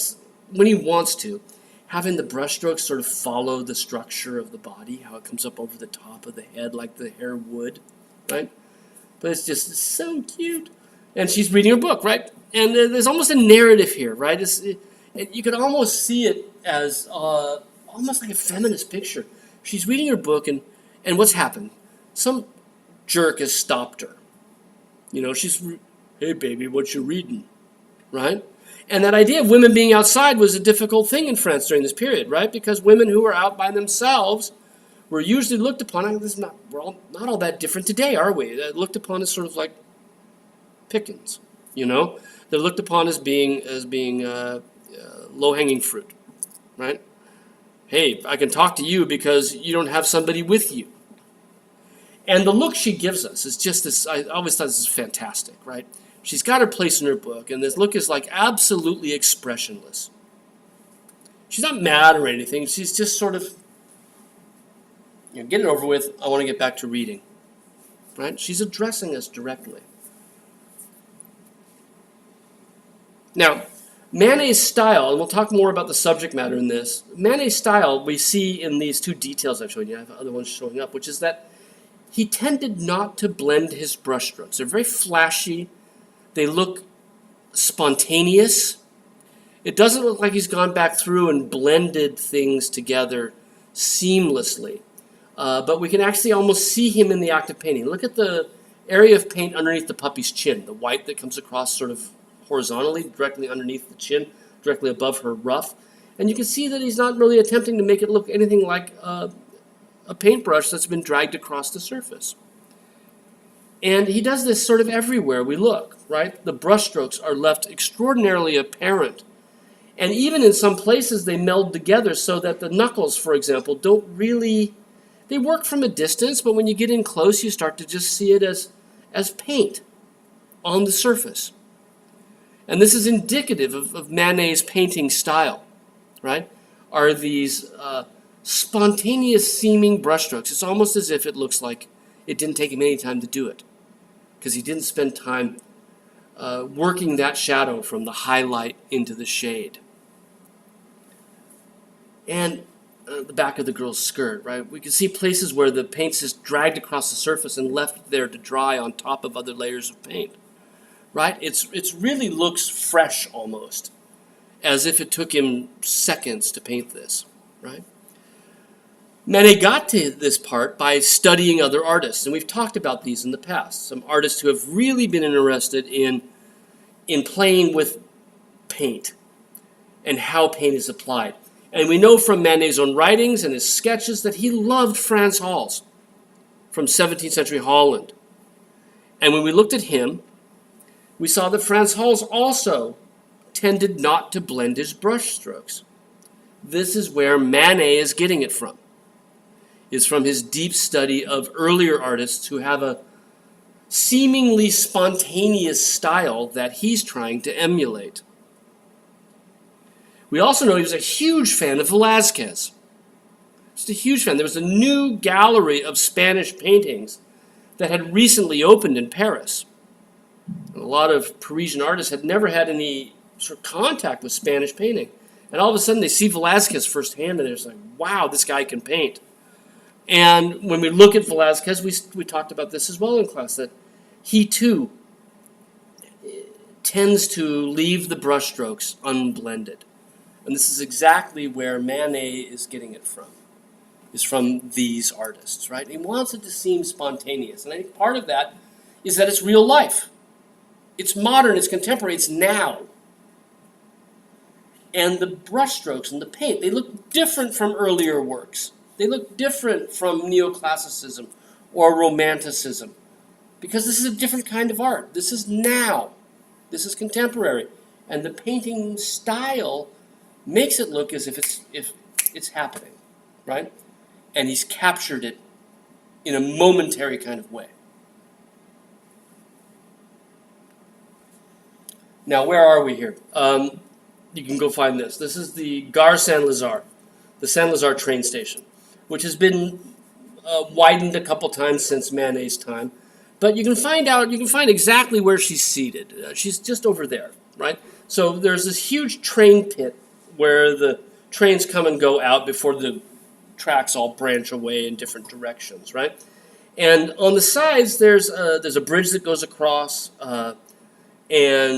when he wants to, having the brushstrokes sort of follow the structure of the body, how it comes up over the top of the head like the hair would, right? But it's just so cute. And she's reading her book, right? And there's almost a narrative here, right? You could almost see it as almost like a feminist picture. She's reading her book, and what's happened? Some jerk has stopped her. You know, hey, baby, what you reading? Right? And that idea of women being outside was a difficult thing in France during this period, right? Because women who were out by themselves were usually looked upon, we're not all that different today, are we? They're looked upon as sort of like pickings, you know? They're looked upon as being low-hanging fruit, right? Hey, I can talk to you because you don't have somebody with you. And the look she gives us is just this, I always thought this is fantastic, right? She's got her place in her book, and this look is like absolutely expressionless. She's not mad or anything. She's just sort of, get it over with. I want to get back to reading, right? She's addressing us directly. Now, Manet's style, and we'll talk more about the subject matter in this. Manet's style we see in these two details I've shown you. I have other ones showing up, which is that he tended not to blend his brushstrokes. They're very flashy. They look spontaneous. It doesn't look like he's gone back through and blended things together seamlessly. But we can actually almost see him in the act of painting. Look at the area of paint underneath the puppy's chin, the white that comes across sort of horizontally, directly underneath the chin, directly above her ruff. And you can see that he's not really attempting to make it look anything like a paintbrush that's been dragged across the surface. And he does this sort of everywhere we look, right? The brushstrokes are left extraordinarily apparent. And even in some places they meld together so that the knuckles, for example, don't really, they work from a distance, but when you get in close, you start to just see it as paint on the surface. And this is indicative of Manet's painting style, right? Are these spontaneous seeming brushstrokes. It's almost as if it looks like it didn't take him any time to do it, because he didn't spend time working that shadow from the highlight into the shade. And the back of the girl's skirt, right? We can see places where the paint's just dragged across the surface and left there to dry on top of other layers of paint, right? It's really looks fresh almost, as if it took him seconds to paint this, right? Manet got to this part by studying other artists, and we've talked about these in the past. Some artists who have really been interested in playing with paint and how paint is applied. And we know from Manet's own writings and his sketches that he loved Frans Hals from 17th century Holland. And when we looked at him, we saw that Frans Hals also tended not to blend his brushstrokes. This is where Manet is getting it from. Is from his deep study of earlier artists who have a seemingly spontaneous style that he's trying to emulate. We also know he was a huge fan of Velázquez. Just a huge fan. There was a new gallery of Spanish paintings that had recently opened in Paris. And a lot of Parisian artists had never had any sort of contact with Spanish painting. And all of a sudden they see Velázquez firsthand and they're just like, wow, this guy can paint. And when we look at Velázquez, we talked about this as well in class, that he too tends to leave the brushstrokes unblended. And this is exactly where Manet is getting it from, is from these artists, right? He wants it to seem spontaneous. And I think part of that is that it's real life. It's modern, it's contemporary, it's now. And the brushstrokes and the paint, they look different from earlier works. They look different from neoclassicism or romanticism, because this is a different kind of art. This is now. This is contemporary. And the painting style makes it look as if it's happening, right? And he's captured it in a momentary kind of way. Now, where are we here? You can go find this. This is the Gare Saint-Lazare, the Saint-Lazare train station, which has been widened a couple times since Manet's time. But you can find exactly where she's seated. She's just over there, right? So there's this huge train pit where the trains come and go out before the tracks all branch away in different directions, right? And on the sides, there's a bridge that goes across, and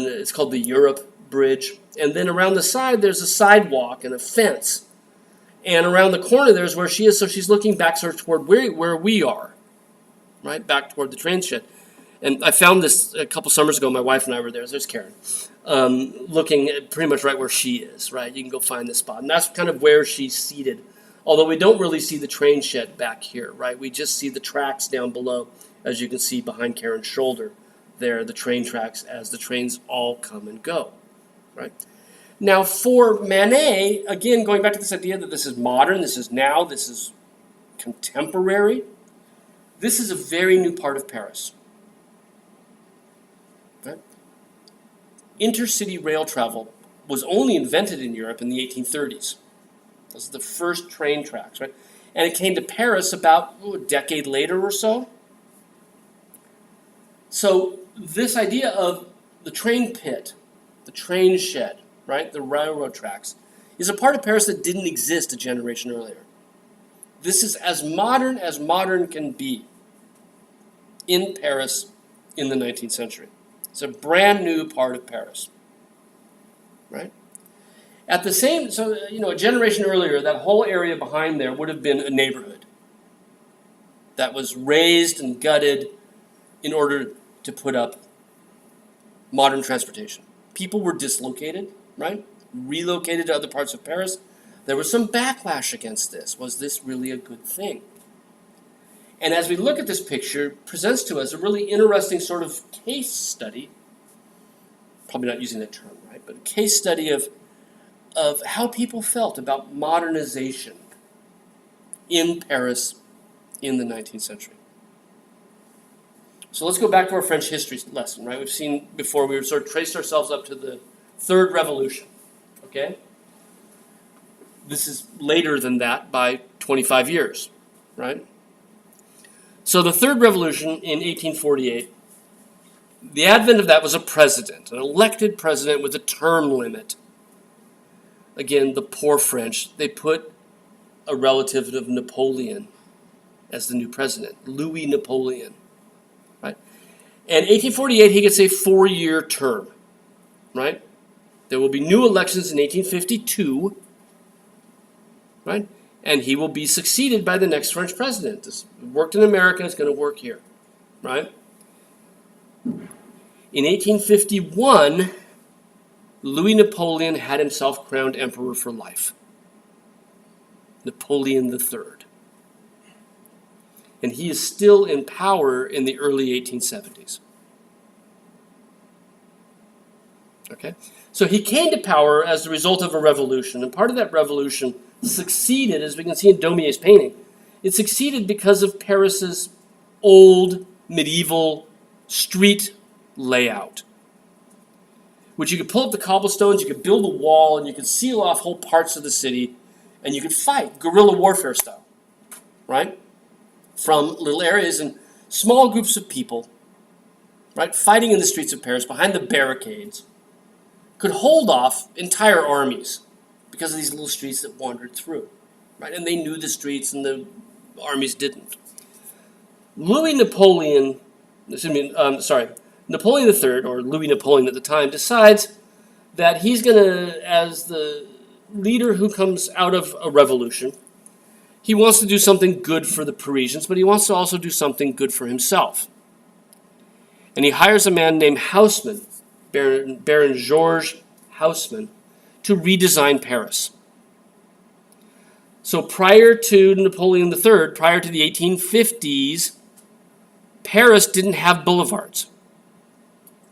it's called the Europe Bridge. And then around the side, there's a sidewalk and a fence. And around the corner, there's where she is, so she's looking back sort of toward where we are, right? Back toward the train shed. And I found this a couple summers ago. My wife and I were there. There's Karen, looking at pretty much right where she is, right? You can go find this spot. And that's kind of where she's seated. Although we don't really see the train shed back here, right? We just see the tracks down below, as you can see behind Karen's shoulder there, the train tracks as the trains all come and go, right? Now, for Manet, again, going back to this idea that this is modern, this is now, this is contemporary, this is a very new part of Paris. Right? Intercity rail travel was only invented in Europe in the 1830s. Those are the first train tracks, right? And it came to Paris about a decade later or so. So this idea of the train pit, the train shed, right, the railroad tracks, is a part of Paris that didn't exist a generation earlier. This is as modern can be in Paris in the 19th century. It's a brand new part of Paris, right? At the same, so, a generation earlier, that whole area behind there would have been a neighborhood that was razed and gutted in order to put up modern transportation. People were dislocated, right? Relocated to other parts of Paris. There was some backlash against this. Was this really a good thing? And as we look at this picture, it presents to us a really interesting sort of case study, probably not using that term, right? But a case study of how people felt about modernization in Paris in the 19th century. So let's go back to our French history lesson, right? We've seen before, we sort of traced ourselves up to the Third Revolution, okay? This is later than that by 25 years, right? So the Third Revolution in 1848, the advent of that was a president, an elected president with a term limit. Again, the poor French, they put a relative of Napoleon as the new president, Louis Napoleon, right? And 1848, he gets a 4-year term, right? There will be new elections in 1852, right? And he will be succeeded by the next French president. This worked in America, it's going to work here, right? In 1851, Louis Napoleon had himself crowned emperor for life. Napoleon III. And he is still in power in the early 1870s. Okay? So he came to power as the result of a revolution, and part of that revolution succeeded, as we can see in Daumier's painting, it succeeded because of Paris's old medieval street layout, which you could pull up the cobblestones, you could build a wall, and you could seal off whole parts of the city, and you could fight guerrilla warfare style, right? From little areas and small groups of people, right, fighting in the streets of Paris behind the barricades, could hold off entire armies because of these little streets that wandered through, right? And they knew the streets and the armies didn't. Napoleon III, or Louis Napoleon at the time, decides that he's going to, as the leader who comes out of a revolution, he wants to do something good for the Parisians, but he wants to also do something good for himself. And he hires a man named Haussmann, Baron Georges Haussmann, to redesign Paris. So prior to Napoleon III, prior to the 1850s, Paris didn't have boulevards.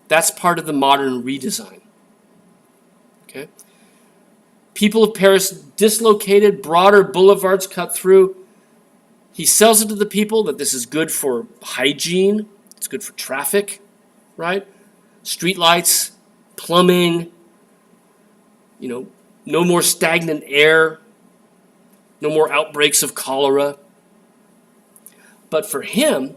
That's part of the modern redesign. Okay? People of Paris dislocated, broader boulevards cut through. He sells it to the people that this is good for hygiene, it's good for traffic, right? Streetlights, plumbing, no more stagnant air, no more outbreaks of cholera. But for him,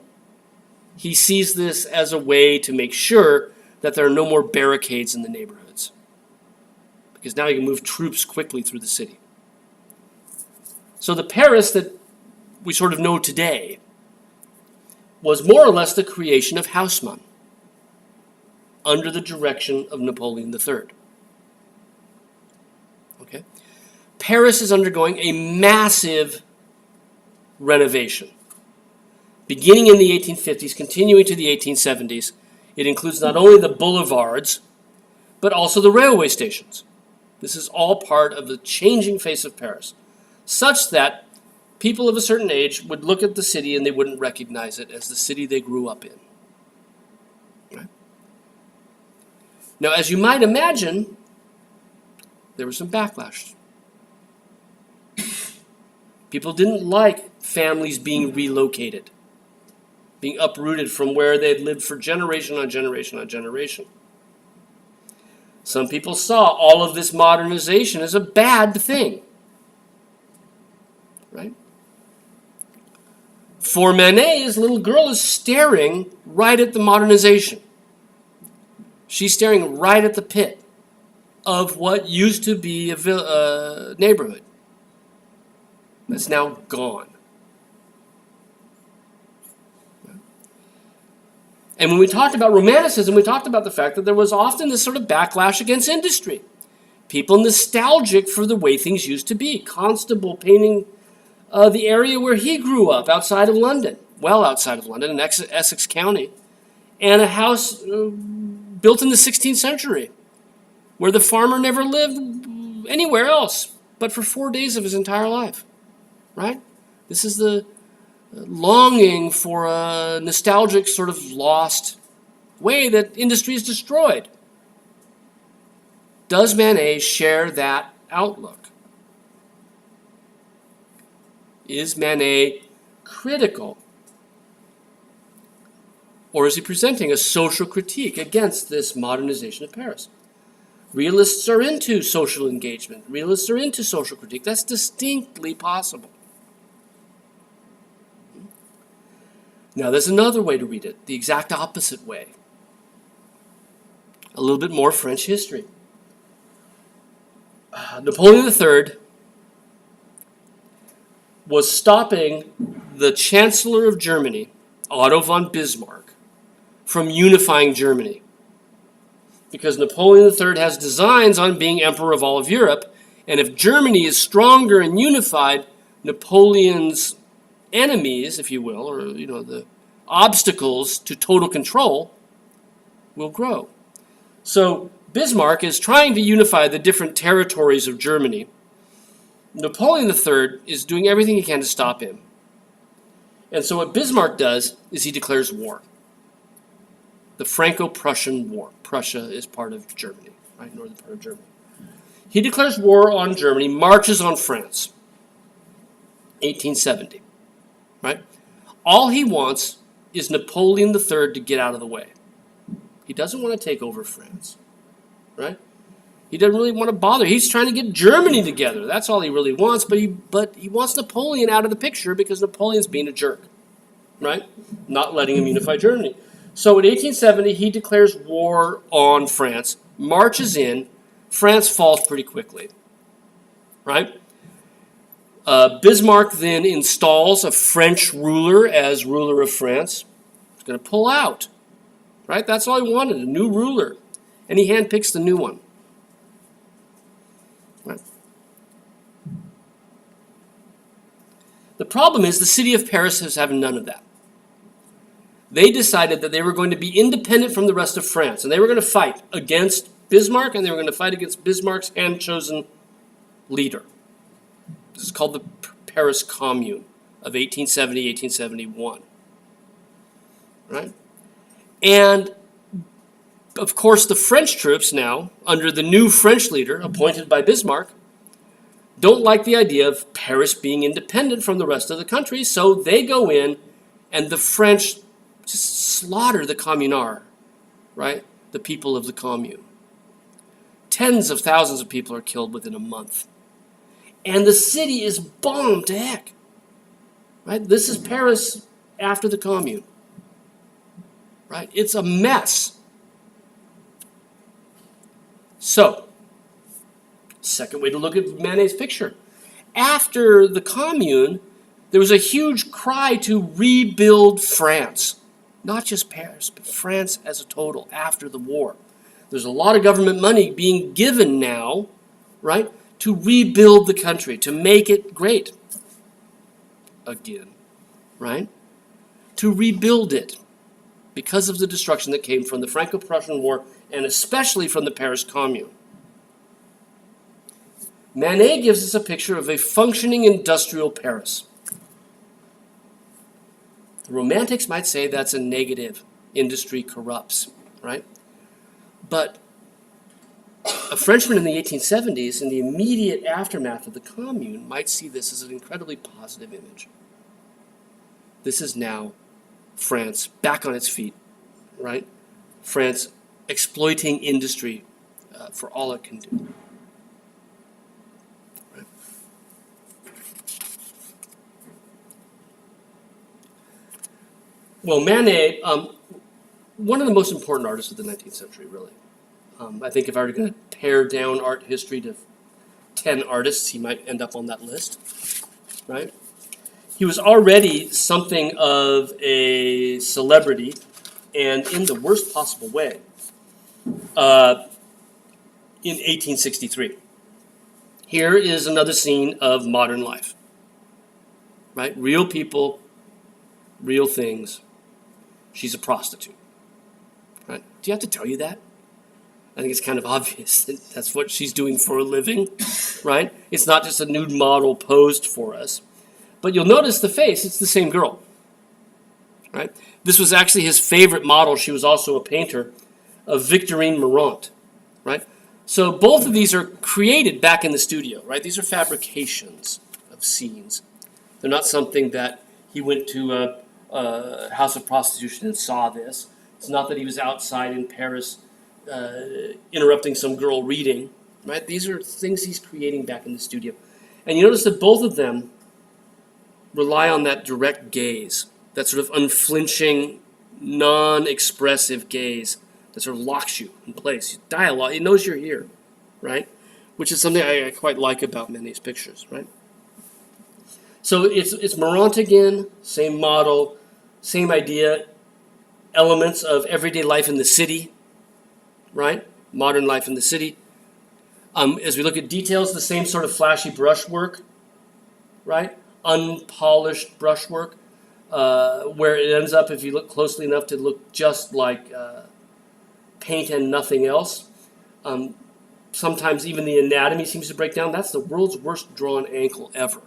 he sees this as a way to make sure that there are no more barricades in the neighborhoods. Because now you can move troops quickly through the city. So the Paris that we sort of know today was more or less the creation of Haussmann under the direction of Napoleon III. Okay? Paris is undergoing a massive renovation. Beginning in the 1850s, continuing to the 1870s, it includes not only the boulevards, but also the railway stations. This is all part of the changing face of Paris, such that people of a certain age would look at the city and they wouldn't recognize it as the city they grew up in. Right? Now, as you might imagine, there was some backlash. People didn't like families being relocated, being uprooted from where they had lived for generation on generation on generation. Some people saw all of this modernization as a bad thing. Right? For Manet, his little girl is staring right at the modernization. She's staring right at the pit of what used to be a neighborhood that's now gone. And when we talked about Romanticism, we talked about the fact that there was often this sort of backlash against industry. People nostalgic for the way things used to be. Constable painting the area where he grew up, outside of London, well outside of London, in Essex County, and a house built in the 16th century, where the farmer never lived anywhere else but for 4 days of his entire life. Right? This is the longing for a nostalgic sort of lost way that industry is destroyed. Does Manet share that outlook? Is Manet critical? Or is he presenting a social critique against this modernization of Paris? Realists are into social engagement. Realists are into social critique. That's distinctly possible. Now, there's another way to read it, the exact opposite way. A little bit more French history. Napoleon III was stopping the Chancellor of Germany, Otto von Bismarck, from unifying Germany. Because Napoleon III has designs on being emperor of all of Europe, and if Germany is stronger and unified, Napoleon's enemies, if you will, or the obstacles to total control will grow. So Bismarck is trying to unify the different territories of Germany. Napoleon III is doing everything he can to stop him. And so what Bismarck does is he declares war. The Franco-Prussian War. Prussia is part of Germany, right? Northern part of Germany. He declares war on Germany, marches on France. 1870. Right? All he wants is Napoleon III to get out of the way. He doesn't want to take over France. Right? He doesn't really want to bother. He's trying to get Germany together. That's all he really wants, but he wants Napoleon out of the picture because Napoleon's being a jerk. Right? Not letting him unify Germany. So in 1870, he declares war on France, marches in, France falls pretty quickly. Right? Bismarck then installs a French ruler as ruler of France. He's going to pull out. Right? That's all he wanted, a new ruler. And he handpicks the new one. Right? problem is the city of Paris is having none of that. They decided that they were going to be independent from the rest of France, and they were going to fight against Bismarck, and they were going to fight against Bismarck's hand-chosen leader. This is called the Paris Commune of 1870, 1871. Right? And, of course, the French troops now, under the new French leader appointed by Bismarck, don't like the idea of Paris being independent from the rest of the country, so they go in and the French just slaughter the communards, right? The people of the commune. Tens of thousands of people are killed within a month. And the city is bombed to heck. Right? This is Paris after the commune. Right? It's a mess. So, second way to look at Manet's picture. After the commune, there was a huge cry to rebuild France. Not just Paris, but France as a total after the war. There's a lot of government money being given now, right, to rebuild the country, to make it great again, right? To rebuild it because of the destruction that came from the Franco-Prussian War and especially from the Paris Commune. Manet gives us a picture of a functioning industrial Paris. The Romantics might say that's a negative. Industry corrupts, right? But a Frenchman in the 1870s, in the immediate aftermath of the Commune, might see this as an incredibly positive image. This is now France back on its feet, right? France exploiting industry for all it can do. Right? Well, Manet, one of the most important artists of the 19th century, really. I think if I were going to pare down art history to 10 artists, he might end up on that list, right? He was already something of a celebrity, and in the worst possible way, in 1863. Here is another scene of modern life, right? Real people, real things. She's a prostitute, right? Do you have to tell you that? I think it's kind of obvious that that's what she's doing for a living, right? It's not just a nude model posed for us. But you'll notice the face, it's the same girl, right? This was actually his favorite model. She was also a painter of Victorine Marant, right? So both of these are created back in the studio, right? These are fabrications of scenes. They're not something that he went to a house of prostitution and saw this. It's not that he was outside in Paris interrupting some girl reading, right? These are things he's creating back in the studio. And you notice that both of them rely on that direct gaze, that sort of unflinching, non-expressive gaze that sort of locks you in place. Dialogue, it knows you're here, right? Which is something I quite like about Manet's pictures, right? So it's Marant again, same model, same idea, elements of everyday life in the city, right? Modern life in the city. As we look at details, the same sort of flashy brushwork, right? Unpolished brushwork, where it ends up, if you look closely enough, to look just like paint and nothing else. Sometimes even the anatomy seems to break down. That's the world's worst drawn ankle ever,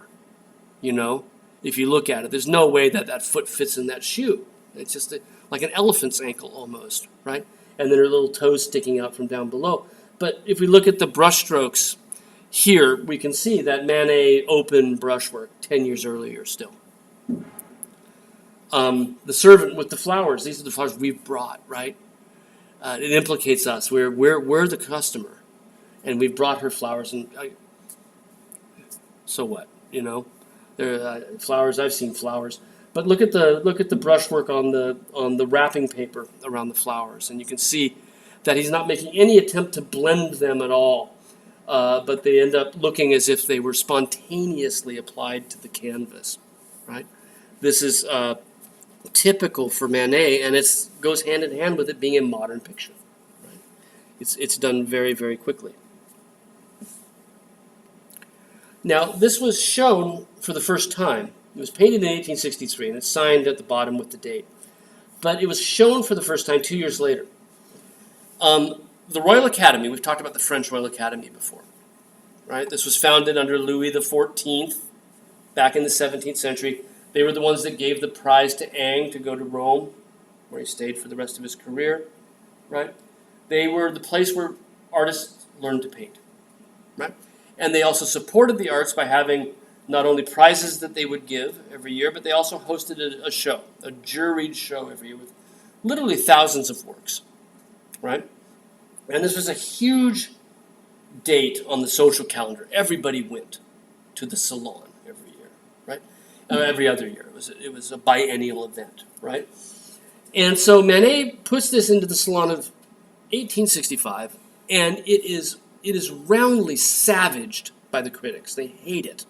you know? If you look at it, there's no way that that foot fits in that shoe. It's just like an elephant's ankle almost, right? And then her little toes sticking out from down below. But if we look at the brushstrokes here, we can see that Manet opened brushwork 10 years earlier still. The servant with the flowers, these are the flowers we've brought, right? It implicates us. We're the customer. And we've brought her flowers. And so what, you know? There are flowers, I've seen flowers. But look at the brushwork on the wrapping paper around the flowers, and you can see that he's not making any attempt to blend them at all, but they end up looking as if they were spontaneously applied to the canvas, right? This is typical for Manet, and it goes hand in hand with it being a modern picture. Right? It's done very, very quickly. Now, this was shown for the first time It was painted in 1863, and it's signed at the bottom with the date. But it was shown for the first time 2 years later. The Royal Academy, we've talked about the French Royal Academy before, right? This was founded under Louis XIV back in the 17th century. They were the ones that gave the prize to Ingres to go to Rome, where he stayed for the rest of his career, right? They were the place where artists learned to paint, right? And they also supported the arts by having not only prizes that they would give every year, but they also hosted a show, a juried show every year with literally thousands of works, right? And this was a huge date on the social calendar. Everybody went to the Salon every year, right? Every other year. It was a biennial event, right? And so Manet puts this into the Salon of 1865, and it is roundly savaged by the critics. They hate it.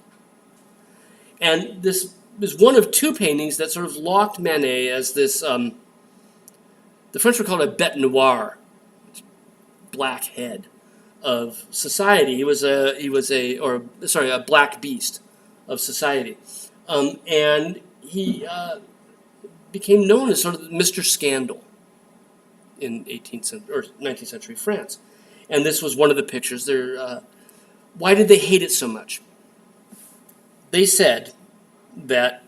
And this is one of two paintings that sort of locked Manet as this, the French would call it a bête noire, black head of society. He was a black beast of society. And he became known as sort of Mr. Scandal in 19th century France. And this was one of the pictures. Why did they hate it so much? They said that,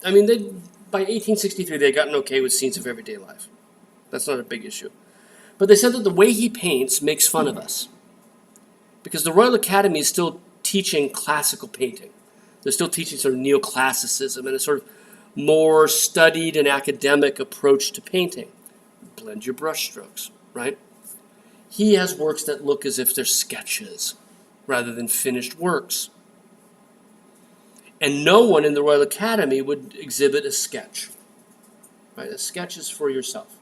by 1863 they had gotten okay with scenes of everyday life. That's not a big issue. But they said that the way he paints makes fun of us. Because the Royal Academy is still teaching classical painting. They're still teaching sort of neoclassicism and a sort of more studied and academic approach to painting. Blend your brush strokes, right? He has works that look as if they're sketches rather than finished works. And no one in the Royal Academy would exhibit a sketch. Right? A sketch is for yourself.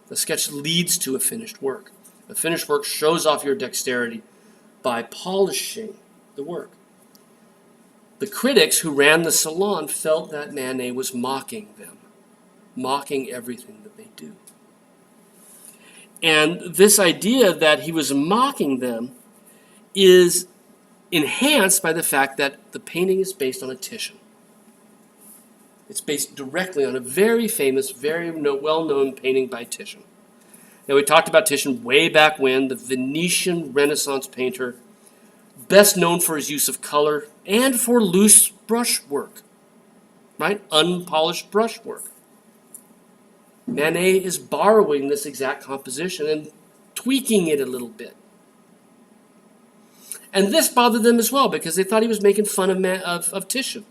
The sketch leads to a finished work. A finished work shows off your dexterity by polishing the work. The critics who ran the Salon felt that Manet was mocking them, mocking everything that they do. And this idea that he was mocking them is enhanced by the fact that the painting is based on a Titian. It's based directly on a very famous, very well-known painting by Titian. Now, we talked about Titian way back when, the Venetian Renaissance painter, best known for his use of color and for loose brushwork, right? Unpolished brushwork. Manet is borrowing this exact composition and tweaking it a little bit. And this bothered them as well because they thought he was making fun of Titian.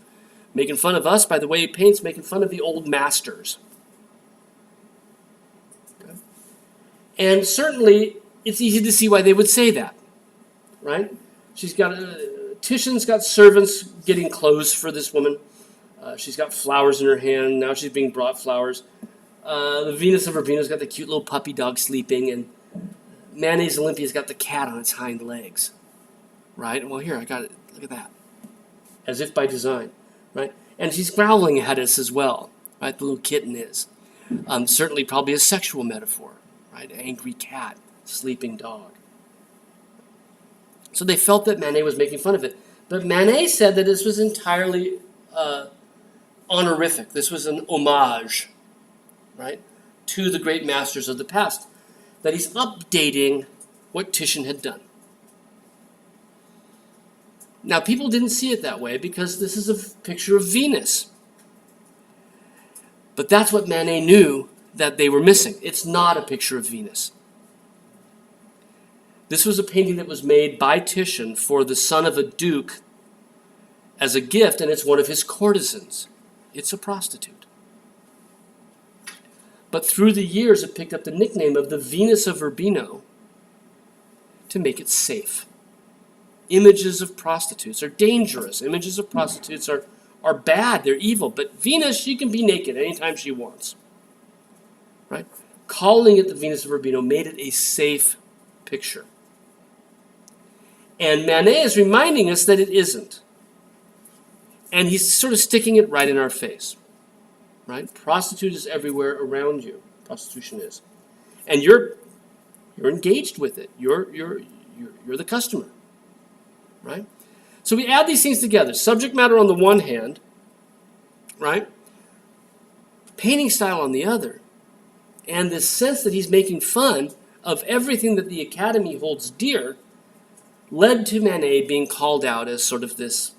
Making fun of us by the way he paints, making fun of the old masters. Okay. And certainly, it's easy to see why they would say that, right? Titian's got servants getting clothes for this woman. She's got flowers in her hand. Now she's being brought flowers. The Venus of Urbino's got the cute little puppy dog sleeping, and Manet's Olympia's got the cat on its hind legs. Right? Well, here, I got it. Look at that. As if by design, right? And she's growling at us as well, right? The little kitten is. Certainly probably a sexual metaphor, right? Angry cat, sleeping dog. So they felt that Manet was making fun of it. But Manet said that this was entirely honorific. This was an homage, right, to the great masters of the past. That he's updating what Titian had done. Now, people didn't see it that way because this is a picture of Venus. But that's what Manet knew that they were missing. It's not a picture of Venus. This was a painting that was made by Titian for the son of a duke as a gift, and it's one of his courtesans. It's a prostitute. But through the years, it picked up the nickname of the Venus of Urbino to make it safe. Images of prostitutes are dangerous. Images of prostitutes are bad. They're evil. But Venus, she can be naked anytime she wants. Right? Calling it the Venus of Urbino made it a safe picture. And Manet is reminding us that it isn't. And he's sort of sticking it right in our face. Right? Prostitute is everywhere around you. Prostitution is. And you're engaged with it. You're the customer. Right? So we add these things together. Subject matter on the one hand, right? Painting style on the other. And this sense that he's making fun of everything that the Academy holds dear led to Manet being called out as sort of this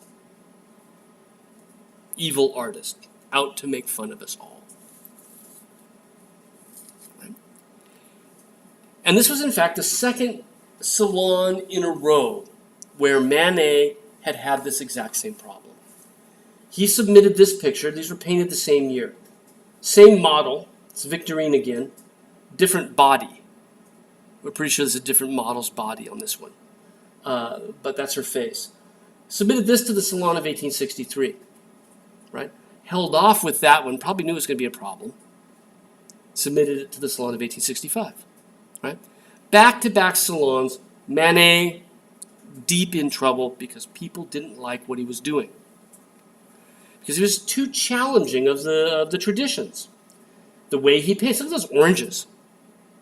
evil artist, out to make fun of us all. Right? And this was, in fact, the second salon in a row where Manet had had this exact same problem. He submitted this picture. These were painted the same year. Same model. It's Victorine again. Different body. We're pretty sure there's a different model's body on this one. But that's her face. Submitted this to the Salon of 1863. Right? Held off with that one. Probably knew it was going to be a problem. Submitted it to the Salon of 1865. Right? Back-to-back salons. Manet deep in trouble because people didn't like what he was doing. Because he was too challenging of the traditions. The way he paints. Look at those oranges.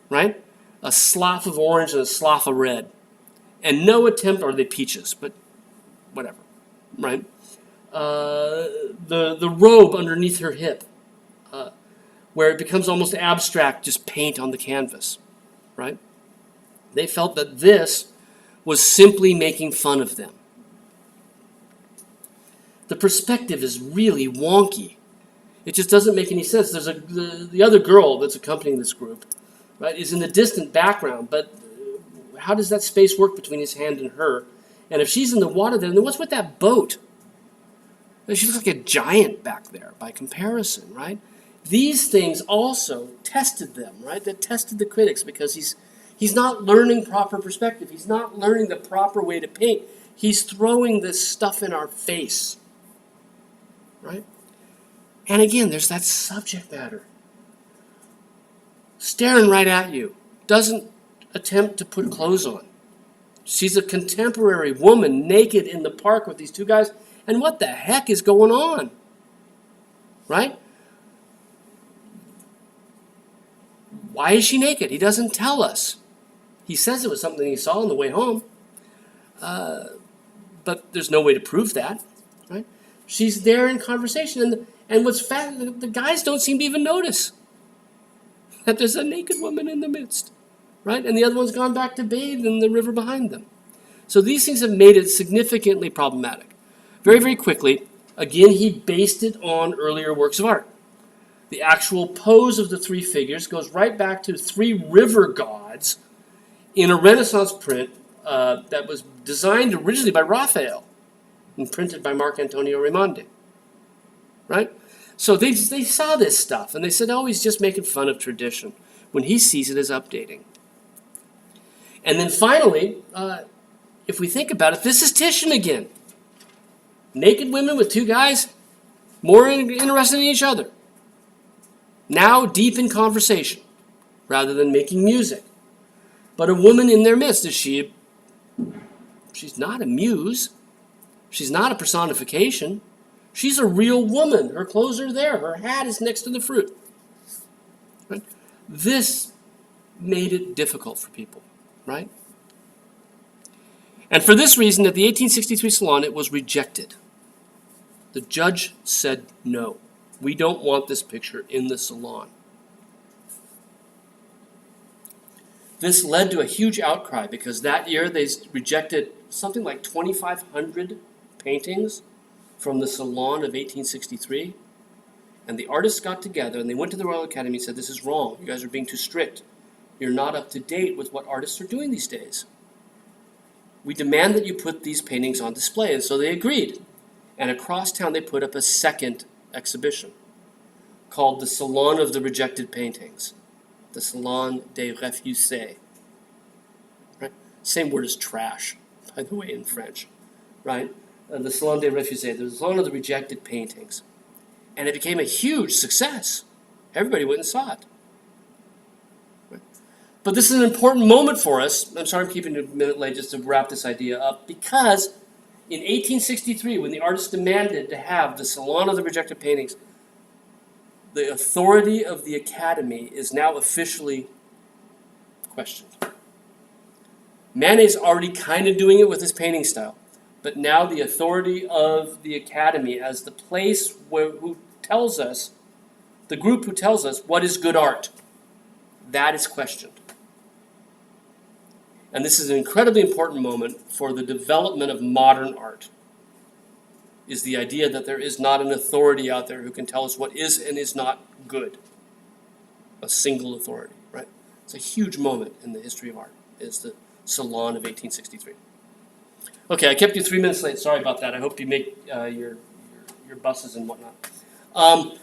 Right? A slough of orange and a slough of red. And no attempt, or are they peaches? But whatever. Right? The robe underneath her hip. Where it becomes almost abstract, just paint on the canvas. Right? They felt that this was simply making fun of them. The perspective is really wonky. It just doesn't make any sense. There's the other girl that's accompanying this group, right, is in the distant background, but how does that space work between his hand and her? And if she's in the water then what's with that boat? She looks like a giant back there by comparison, right? These things also tested them, right? That tested the critics because he's not learning proper perspective. He's not learning the proper way to paint. He's throwing this stuff in our face, right? And again, there's that subject matter. Staring right at you. Doesn't attempt to put clothes on. She's a contemporary woman naked in the park with these two guys. And what the heck is going on? Right? Why is she naked? He doesn't tell us. He says it was something he saw on the way home. But there's no way to prove that. Right? She's there in conversation. And what's the guys don't seem to even notice that there's a naked woman in the midst. Right? And the other one's gone back to bathe in the river behind them. So these things have made it significantly problematic. Very, very quickly, again, he based it on earlier works of art. The actual pose of the three figures goes right back to three river gods in a Renaissance print that was designed originally by Raphael and printed by Marc Antonio Raimondi. Right? So they saw this stuff and they said, oh, he's just making fun of tradition, when he sees it as updating. And then finally, if we think about it, this is Titian again. Naked women with two guys, more interested in each other. Now deep in conversation, rather than making music. But a woman in their midst, she's not a muse. She's not a personification. She's a real woman. Her clothes are there. Her hat is next to the fruit. Right? This made it difficult for people, right? And for this reason, at the 1863 Salon, it was rejected. The judge said, no, we don't want this picture in the Salon. This led to a huge outcry because that year they rejected something like 2,500 paintings from the Salon of 1863. And the artists got together and they went to the Royal Academy and said, this is wrong. You guys are being too strict. You're not up to date with what artists are doing these days. We demand that you put these paintings on display. And so they agreed. And across town they put up a second exhibition called the Salon of the Rejected Paintings. The Salon des Refusés. Right? Same word as trash, by the way, in French. Right? The Salon des Refusés, the Salon of the Rejected Paintings. And it became a huge success. Everybody went and saw it. Right? But this is an important moment for us. I'm sorry I'm keeping it a minute late just to wrap this idea up. Because in 1863, when the artists demanded to have the Salon of the Rejected Paintings, the authority of the Academy is now officially questioned. Manet's already kind of doing it with his painting style, but now the authority of the Academy as the place who tells us, the group who tells us what is good art. That is questioned. And this is an incredibly important moment for the development of modern art, is the idea that there is not an authority out there who can tell us what is and is not good. A single authority, right? It's a huge moment in the history of art. It's the Salon of 1863. Okay, I kept you 3 minutes late. Sorry about that. I hope you make your buses and whatnot.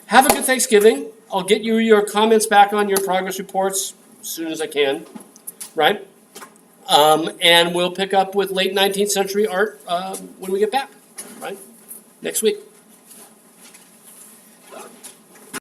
Have a good Thanksgiving. I'll get you your comments back on your progress reports as soon as I can, right? And we'll pick up with late 19th century art when we get back, right? Next week.